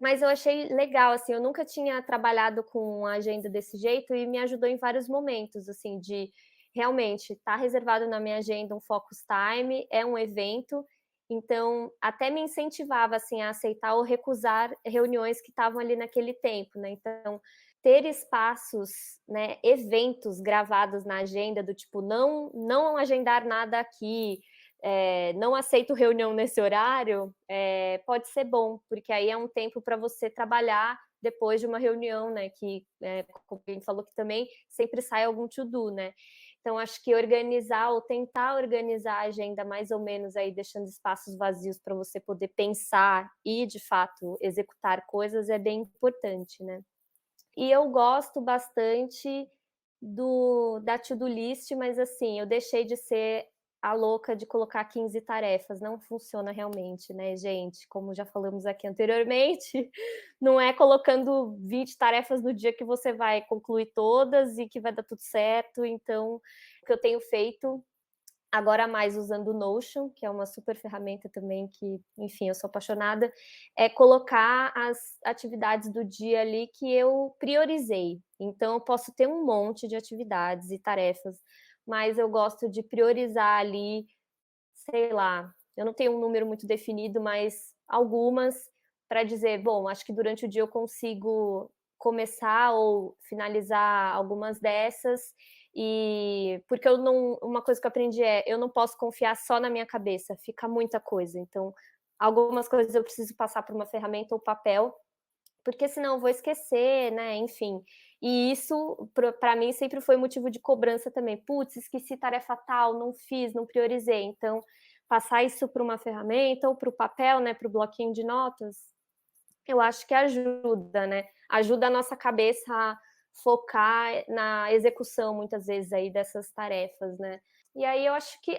Mas eu achei legal, assim, eu nunca tinha trabalhado com a agenda desse jeito e me ajudou em vários momentos, assim, de realmente estar reservado na minha agenda um focus time, é um evento, então até me incentivava, assim, a aceitar ou recusar reuniões que estavam ali naquele tempo, né? Então, ter espaços, né, eventos gravados na agenda do tipo, não agendar nada aqui, não aceito reunião nesse horário, pode ser bom, porque aí é um tempo para você trabalhar depois de uma reunião, né? Que, como a gente falou que também sempre sai algum to-do, né? Então, acho que organizar ou tentar organizar a agenda mais ou menos aí, deixando espaços vazios para você poder pensar e, de fato, executar coisas é bem importante, né? E eu gosto bastante da to-do list, mas assim, eu deixei de ser a louca de colocar 15 tarefas, não funciona realmente, né, gente? Como já falamos aqui anteriormente, não é colocando 20 tarefas no dia que você vai concluir todas e que vai dar tudo certo. Então, o que eu tenho feito agora mais usando o Notion, que é uma super ferramenta também que, enfim, eu sou apaixonada, é colocar as atividades do dia ali que eu priorizei. Então, eu posso ter um monte de atividades e tarefas, mas eu gosto de priorizar ali, sei lá, eu não tenho um número muito definido, mas algumas para dizer, bom, acho que durante o dia eu consigo começar ou finalizar algumas dessas, E porque uma coisa que eu aprendi eu não posso confiar só na minha cabeça, fica muita coisa. Então, algumas coisas eu preciso passar por uma ferramenta ou papel, porque senão eu vou esquecer, né? Enfim. E isso, para mim, sempre foi motivo de cobrança também. Putz, esqueci tarefa tal, não fiz, não priorizei. Então, passar isso para uma ferramenta ou para o papel, né? Para o bloquinho de notas, eu acho que ajuda, né? Ajuda a nossa cabeça a focar na execução, muitas vezes, aí dessas tarefas, né? E aí eu acho que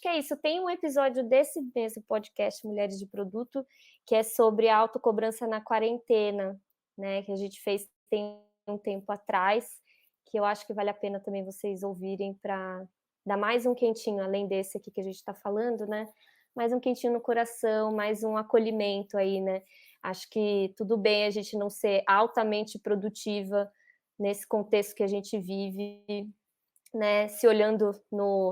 é isso. Tem um episódio desse mesmo podcast, Mulheres de Produto, que é sobre a autocobrança na quarentena, né? Que a gente fez tem um tempo atrás, que eu acho que vale a pena também vocês ouvirem para dar mais um quentinho, além desse aqui que a gente está falando, né? Mais um quentinho no coração, mais um acolhimento aí, né? Acho que tudo bem a gente não ser altamente produtiva nesse contexto que a gente vive, né? Se olhando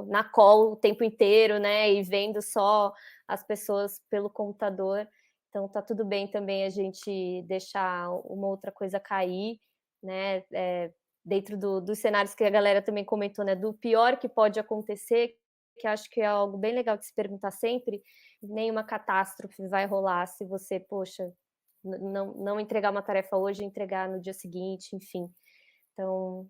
na call o tempo inteiro, né? E vendo só as pessoas pelo computador. Então, tá tudo bem também a gente deixar uma outra coisa cair, né? Dentro dos cenários que a galera também comentou, né? Do pior que pode acontecer, que acho que é algo bem legal de se perguntar sempre, nenhuma catástrofe vai rolar se você, poxa, não entregar uma tarefa hoje, entregar no dia seguinte, enfim. Então,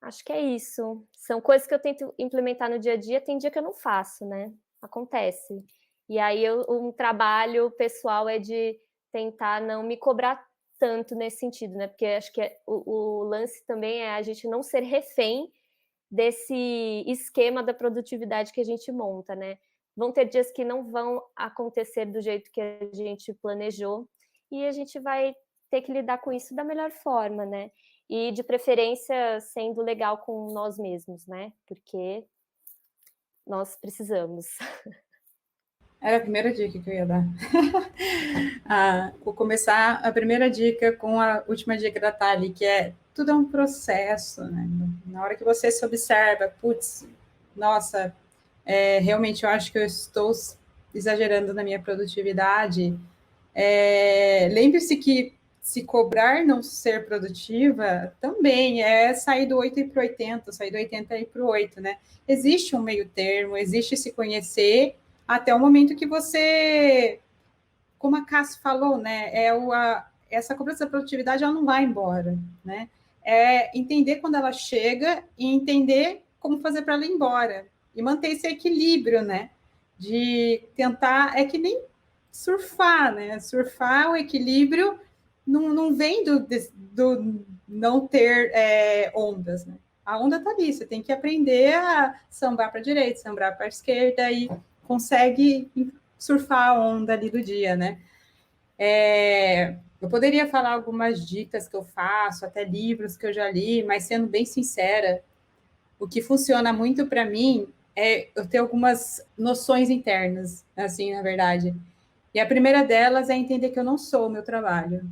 acho que é isso. São coisas que eu tento implementar no dia a dia, tem dia que eu não faço, né? Acontece. E aí, um trabalho pessoal é de tentar não me cobrar tanto nesse sentido, né? Porque acho que o lance também é a gente não ser refém desse esquema da produtividade que a gente monta, né? Vão ter dias que não vão acontecer do jeito que a gente planejou e a gente vai ter que lidar com isso da melhor forma, né? E de preferência sendo legal com nós mesmos, né? Porque nós precisamos. Era a primeira dica que eu ia dar. Vou começar a primeira dica com a última dica da Thali, que é tudo é um processo, né? Na hora que você se observa, putz, nossa, realmente eu acho que eu estou exagerando na minha produtividade. Lembre-se que se cobrar não ser produtiva também é sair do 8 e ir para o 80, sair do 80 e ir para o 8, né? Existe um meio termo, existe se conhecer até o momento que você, como a Cassi falou, né? Essa cobrança da produtividade ela não vai embora, né? É entender quando ela chega e entender como fazer para ela ir embora e manter esse equilíbrio, né? De tentar, é que nem surfar, né? Surfar o equilíbrio não vem do não ter ondas, né? A onda tá ali, você tem que aprender a sambar para a direita, sambar para a esquerda e consegue surfar a onda ali do dia, né? Eu poderia falar algumas dicas que eu faço, até livros que eu já li, mas sendo bem sincera, o que funciona muito para mim é eu ter algumas noções internas, assim, na verdade. E a primeira delas é entender que eu não sou o meu trabalho.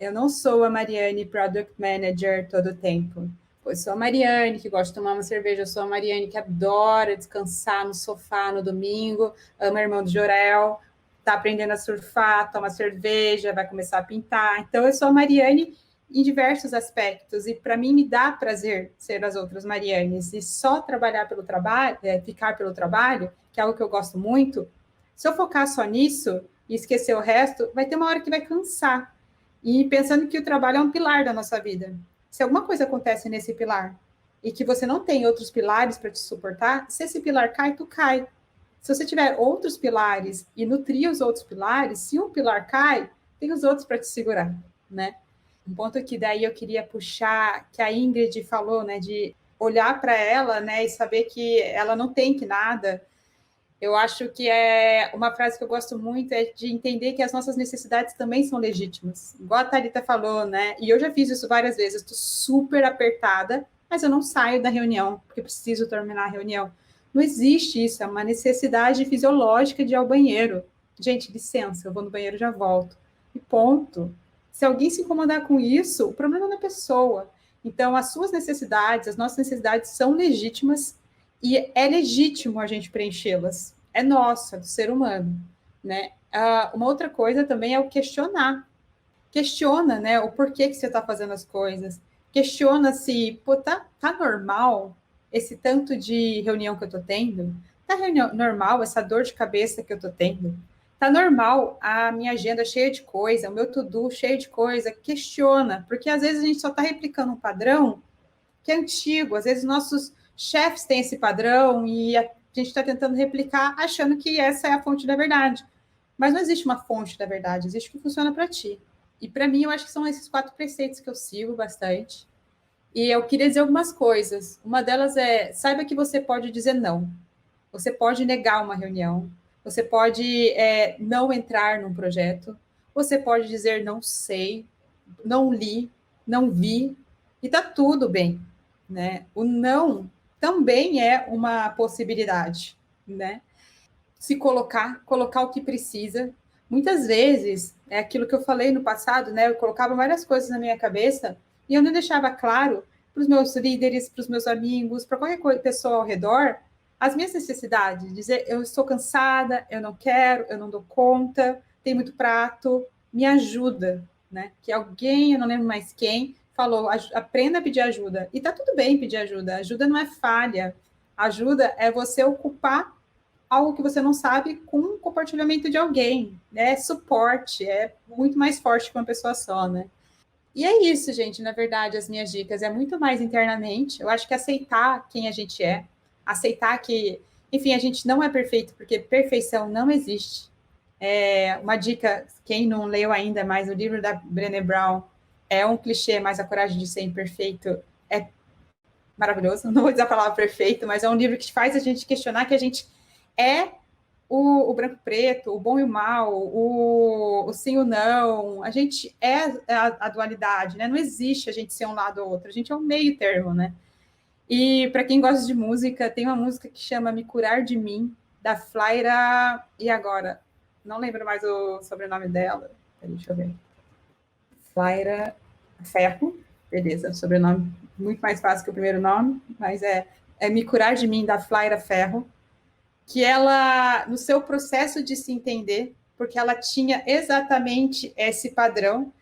Eu não sou a Mariane Product Manager todo o tempo. Eu sou a Mariane que gosta de tomar uma cerveja, eu sou a Mariane que adora descansar no sofá no domingo, ama a irmã do Jorel, está aprendendo a surfar, toma cerveja, vai começar a pintar. Então, eu sou a Mariane em diversos aspectos, e para mim me dá prazer ser as outras Marianes, e só trabalhar pelo trabalho, ficar pelo trabalho, que é algo que eu gosto muito, se eu focar só nisso e esquecer o resto, vai ter uma hora que vai cansar. E pensando que o trabalho é um pilar da nossa vida. Se alguma coisa acontece nesse pilar e que você não tem outros pilares para te suportar, se esse pilar cai, tu cai. Se você tiver outros pilares e nutrir os outros pilares, se um pilar cai, tem os outros para te segurar, né? Um ponto que daí eu queria puxar, que a Ingrid falou, né, de olhar para ela, né, e saber que ela não tem que nada. Eu acho que é uma frase que eu gosto muito, é de entender que as nossas necessidades também são legítimas. Igual a Thalita falou, né? E eu já fiz isso várias vezes. Estou super apertada, mas eu não saio da reunião, porque preciso terminar a reunião. Não existe isso, é uma necessidade fisiológica de ir ao banheiro. Gente, licença, eu vou no banheiro e já volto. E ponto. Se alguém se incomodar com isso, o problema é da pessoa. Então, as suas necessidades, as nossas necessidades são legítimas, e é legítimo a gente preenchê-las. É nossa, do ser humano, né? Uma outra coisa também é o questionar. Questiona, né, o porquê que você está fazendo as coisas. Questiona se, pô, tá normal? esse tanto de reunião que eu estou tendo? Está normal essa dor de cabeça que eu estou tendo? Está normal a minha agenda cheia de coisa, o meu to-do cheio de coisa? Questiona, porque às vezes a gente só está replicando um padrão que é antigo, às vezes nossos chefes têm esse padrão e a gente está tentando replicar achando que essa é a fonte da verdade. Mas não existe uma fonte da verdade, existe o que funciona para ti. E para mim, eu acho que são esses 4 preceitos que eu sigo bastante. E eu queria dizer algumas coisas. Uma delas é, saiba que você pode dizer não. Você pode negar uma reunião. Você pode não entrar num projeto. Você pode dizer não sei, não li, não vi. E tá tudo bem, né? O não também é uma possibilidade, né? Se colocar o que precisa. Muitas vezes, é aquilo que eu falei no passado, né? Eu colocava várias coisas na minha cabeça e eu não deixava claro para os meus líderes, para os meus amigos, para qualquer pessoa ao redor, as minhas necessidades. Dizer, eu estou cansada, eu não quero, eu não dou conta, tem muito prato, me ajuda, né? Que alguém, eu não lembro mais quem, falou, aprenda a pedir ajuda. E tá tudo bem pedir ajuda. Ajuda não é falha. Ajuda é você ocupar algo que você não sabe com o compartilhamento de alguém, né? Suporte, é muito mais forte que uma pessoa só, né? E é isso, gente, na verdade, as minhas dicas é muito mais internamente. Eu acho que aceitar quem a gente é, aceitar que, enfim, a gente não é perfeito, porque perfeição não existe. Uma dica, quem não leu ainda mais o livro da Brené Brown, é um clichê, mas a coragem de ser imperfeito é maravilhoso. Não vou dizer a palavra perfeito, mas é um livro que faz a gente questionar que a gente é o branco e preto, o bom e o mal, o sim e o não. A gente é a dualidade, né? Não existe a gente ser um lado ou outro, a gente é um meio termo, né? E para quem gosta de música, tem uma música que chama Me Curar de Mim, da Flaira, e agora? Não lembro mais o sobrenome dela. Deixa eu ver. Flaira Ferro, beleza, sobrenome muito mais fácil que o primeiro nome, mas é Me Curar de Mim, da Flaira Ferro, que ela, no seu processo de se entender, porque ela tinha exatamente esse padrão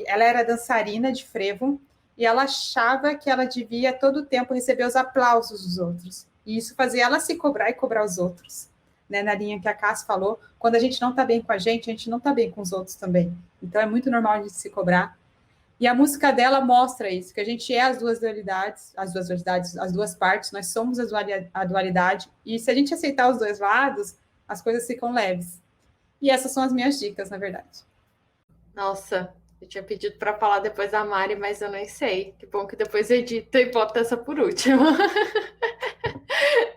ela era dançarina de frevo, e ela achava que ela devia todo o tempo receber os aplausos dos outros, e isso fazia ela se cobrar e cobrar os outros, né? Na linha que a Cass falou, quando a gente não está bem com a gente não está bem com os outros também, então é muito normal a gente se cobrar. E a música dela mostra isso, que a gente é as duas dualidades, as duas partes, nós somos a dualidade, e se a gente aceitar os dois lados, as coisas ficam leves. E essas são as minhas dicas, na verdade. Nossa, eu tinha pedido para falar depois da Mari, mas eu nem sei. Que bom que depois edita e bota essa por último.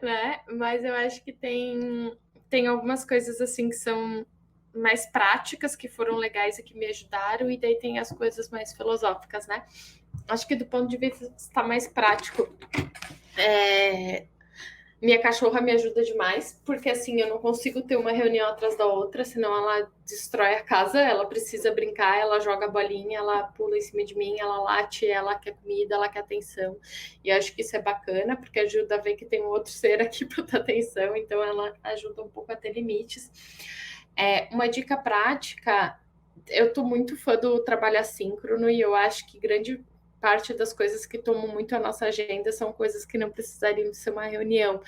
Né? Mas eu acho que tem algumas coisas assim que são mais práticas, que foram legais e que me ajudaram, e daí tem as coisas mais filosóficas, né? Acho que do ponto de vista mais prático, minha cachorra me ajuda demais, porque assim, eu não consigo ter uma reunião atrás da outra, senão ela destrói a casa, ela precisa brincar, ela joga bolinha, ela pula em cima de mim, ela late, ela quer comida, ela quer atenção, e acho que isso é bacana, porque ajuda a ver que tem um outro ser aqui para dar atenção, então ela ajuda um pouco a ter limites. Uma dica prática, eu tô muito fã do trabalho assíncrono, e eu acho que grande parte das coisas que tomam muito a nossa agenda são coisas que não precisariam ser uma reunião.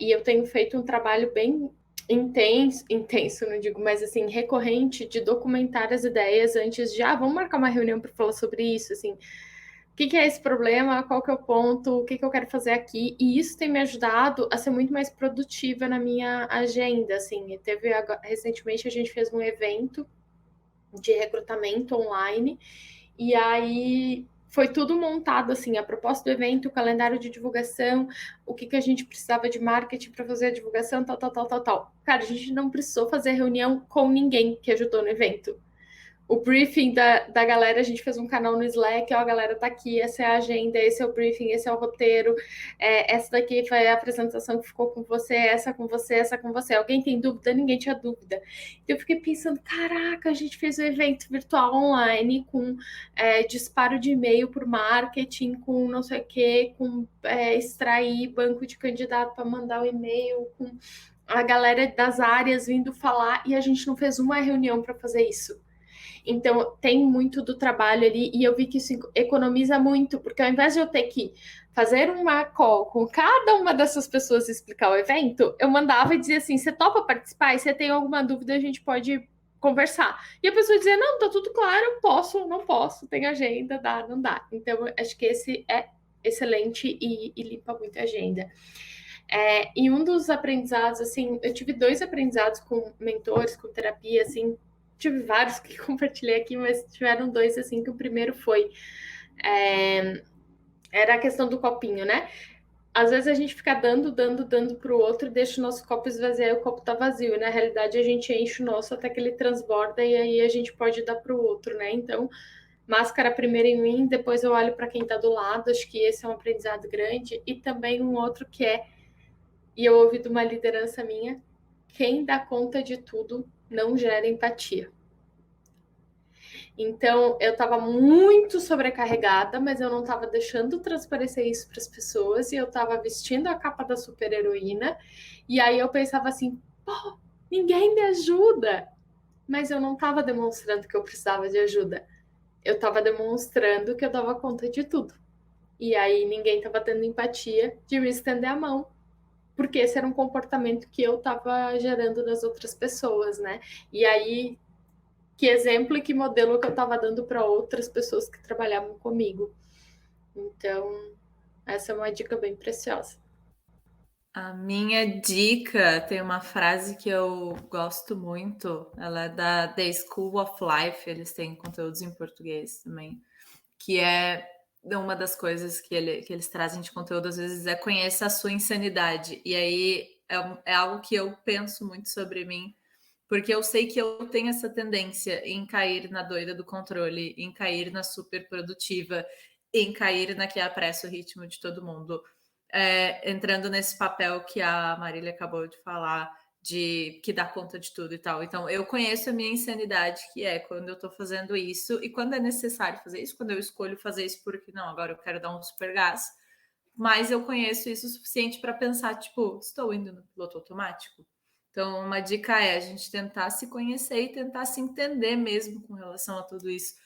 E eu tenho feito um trabalho bem intenso, não digo, mas assim, recorrente, de documentar as ideias antes de, vamos marcar uma reunião para falar sobre isso, assim, o que é esse problema, qual que é o ponto, o que eu quero fazer aqui, e isso tem me ajudado a ser muito mais produtiva na minha agenda, assim, recentemente a gente fez um evento de recrutamento online, e aí foi tudo montado, assim, a proposta do evento, o calendário de divulgação, o que a gente precisava de marketing para fazer a divulgação, tal. Cara, a gente não precisou fazer reunião com ninguém que ajudou no evento. O briefing da galera, a gente fez um canal no Slack, a galera tá aqui, essa é a agenda, esse é o briefing, esse é o roteiro, essa daqui foi a apresentação que ficou com você, essa com você, essa com você. Alguém tem dúvida? Ninguém tinha dúvida. Então eu fiquei pensando, caraca, a gente fez um evento virtual online com disparo de e-mail por marketing, com não sei o quê, com extrair banco de candidato para mandar o e-mail, com a galera das áreas vindo falar, e a gente não fez uma reunião para fazer isso. Então, tem muito do trabalho ali, e eu vi que isso economiza muito, porque ao invés de eu ter que fazer uma call com cada uma dessas pessoas e explicar o evento, eu mandava e dizia assim, você topa participar? E se tem alguma dúvida, a gente pode conversar. E a pessoa dizia, não, tá tudo claro, posso, não posso, tem agenda, dá, não dá. Então, acho que esse é excelente e limpa muito a agenda. E um dos aprendizados, assim, eu tive 2 aprendizados com mentores, com terapia, assim, tive vários que compartilhei aqui, mas tiveram 2, assim, que o primeiro foi... era a questão do copinho, né? Às vezes a gente fica dando para o outro e deixa o nosso copo esvaziar e o copo tá vazio. E na realidade a gente enche o nosso até que ele transborda e aí a gente pode dar para o outro, né? Então, máscara primeiro em mim, depois eu olho para quem tá do lado. Acho que esse é um aprendizado grande. E também um outro que e eu ouvi de uma liderança minha, quem dá conta de tudo não gera empatia. Então, eu estava muito sobrecarregada, mas eu não estava deixando transparecer isso para as pessoas, e eu estava vestindo a capa da super-heroína, e aí eu pensava assim, pô, ninguém me ajuda. Mas eu não estava demonstrando que eu precisava de ajuda. Eu estava demonstrando que eu dava conta de tudo. E aí ninguém estava tendo empatia de me estender a mão, porque esse era um comportamento que eu estava gerando nas outras pessoas, né? E aí, que exemplo e que modelo que eu estava dando para outras pessoas que trabalhavam comigo. Então, essa é uma dica bem preciosa. A minha dica tem uma frase que eu gosto muito, ela é da The School of Life, eles têm conteúdos em português também, que é uma das coisas que eles trazem de conteúdo, às vezes, é conheça a sua insanidade. E aí é algo que eu penso muito sobre mim, porque eu sei que eu tenho essa tendência em cair na doida do controle, em cair na super produtiva, em cair na que apressa o ritmo de todo mundo. Entrando nesse papel que a Marília acabou de falar, de que dá conta de tudo e tal. Então, eu conheço a minha insanidade, que é quando eu tô fazendo isso, e quando é necessário fazer isso, quando eu escolho fazer isso porque, não, agora eu quero dar um super gás, mas eu conheço isso o suficiente para pensar, tipo, estou indo no piloto automático? Então, uma dica é a gente tentar se conhecer e tentar se entender mesmo com relação a tudo isso.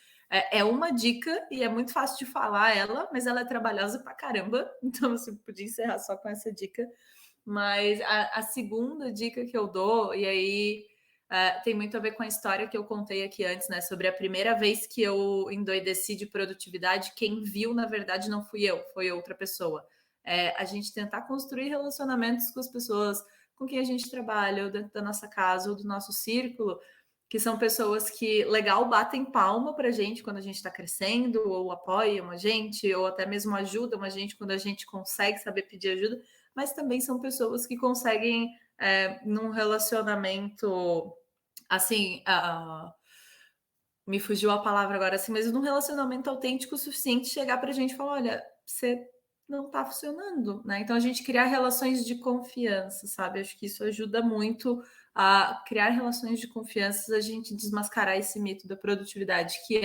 É uma dica e é muito fácil de falar ela, mas ela é trabalhosa pra caramba. Então, você podia encerrar só com essa dica. Mas a segunda dica que eu dou, e aí tem muito a ver com a história que eu contei aqui antes, né? Sobre a primeira vez que eu endoideci de produtividade, quem viu, na verdade, não fui eu, foi outra pessoa. A gente tentar construir relacionamentos com as pessoas com quem a gente trabalha, ou dentro da nossa casa, ou do nosso círculo, que são pessoas que, legal, batem palma pra gente quando a gente está crescendo, ou apoiam a gente, ou até mesmo ajudam a gente quando a gente consegue saber pedir ajuda, mas também são pessoas que conseguem, num relacionamento, assim, me fugiu a palavra agora, assim, mas num relacionamento autêntico o suficiente, chegar pra gente e falar, olha, você não tá funcionando, né? Então, a gente criar relações de confiança, sabe? Acho que isso ajuda muito a criar relações de confiança, a gente desmascarar esse mito da produtividade, que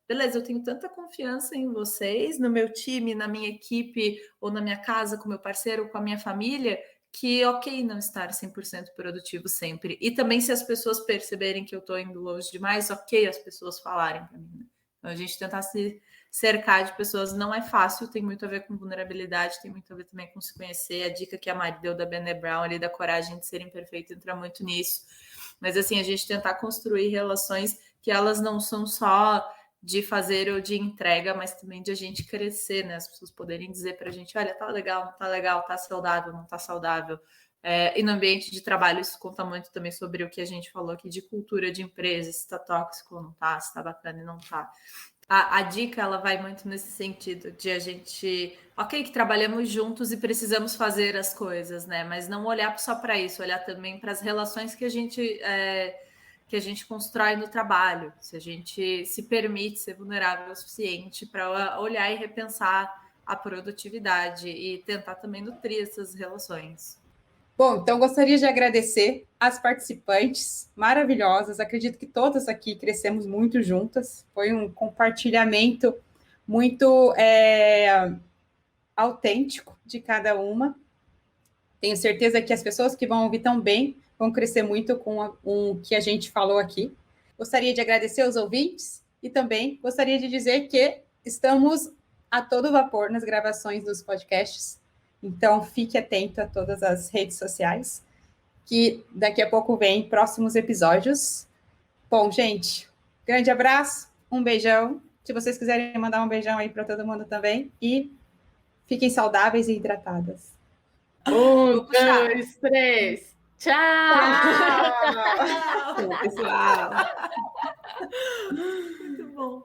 beleza, eu tenho tanta confiança em vocês, no meu time, na minha equipe, ou na minha casa, com meu parceiro, com a minha família, que ok não estar 100% produtivo sempre. E também se as pessoas perceberem que eu estou indo longe demais, ok as pessoas falarem para mim. Né? Então, a gente tentar se cercar de pessoas não é fácil, tem muito a ver com vulnerabilidade, tem muito a ver também com se conhecer. A dica que a Mari deu da Brené Brown ali, da coragem de ser imperfeito, entra muito nisso. Mas assim, a gente tentar construir relações que elas não são só de fazer ou de entrega, mas também de a gente crescer, né? As pessoas poderem dizer pra gente, olha, tá legal, não tá legal, tá saudável, não tá saudável. E no ambiente de trabalho, isso conta muito também sobre o que a gente falou aqui de cultura de empresa, se tá tóxico ou não tá, se tá bacana e não tá. A dica, ela vai muito nesse sentido de a gente, ok, que trabalhamos juntos e precisamos fazer as coisas, né? Mas não olhar só para isso, olhar também para as relações que a gente constrói no trabalho, se a gente se permite ser vulnerável o suficiente para olhar e repensar a produtividade e tentar também nutrir essas relações. Bom, então gostaria de agradecer as participantes maravilhosas. Acredito que todas aqui crescemos muito juntas. Foi um compartilhamento muito autêntico de cada uma. Tenho certeza que as pessoas que vão ouvir também vão crescer muito com o que a gente falou aqui. Gostaria de agradecer aos ouvintes e também gostaria de dizer que estamos a todo vapor nas gravações dos podcasts. Então, fique atento a todas as redes sociais, que daqui a pouco vem próximos episódios. Bom, gente, grande abraço, um beijão. Se vocês quiserem mandar um beijão aí para todo mundo também. E fiquem saudáveis e hidratadas. 1, 2, 3. Tchau! Tchau, pessoal. Muito bom.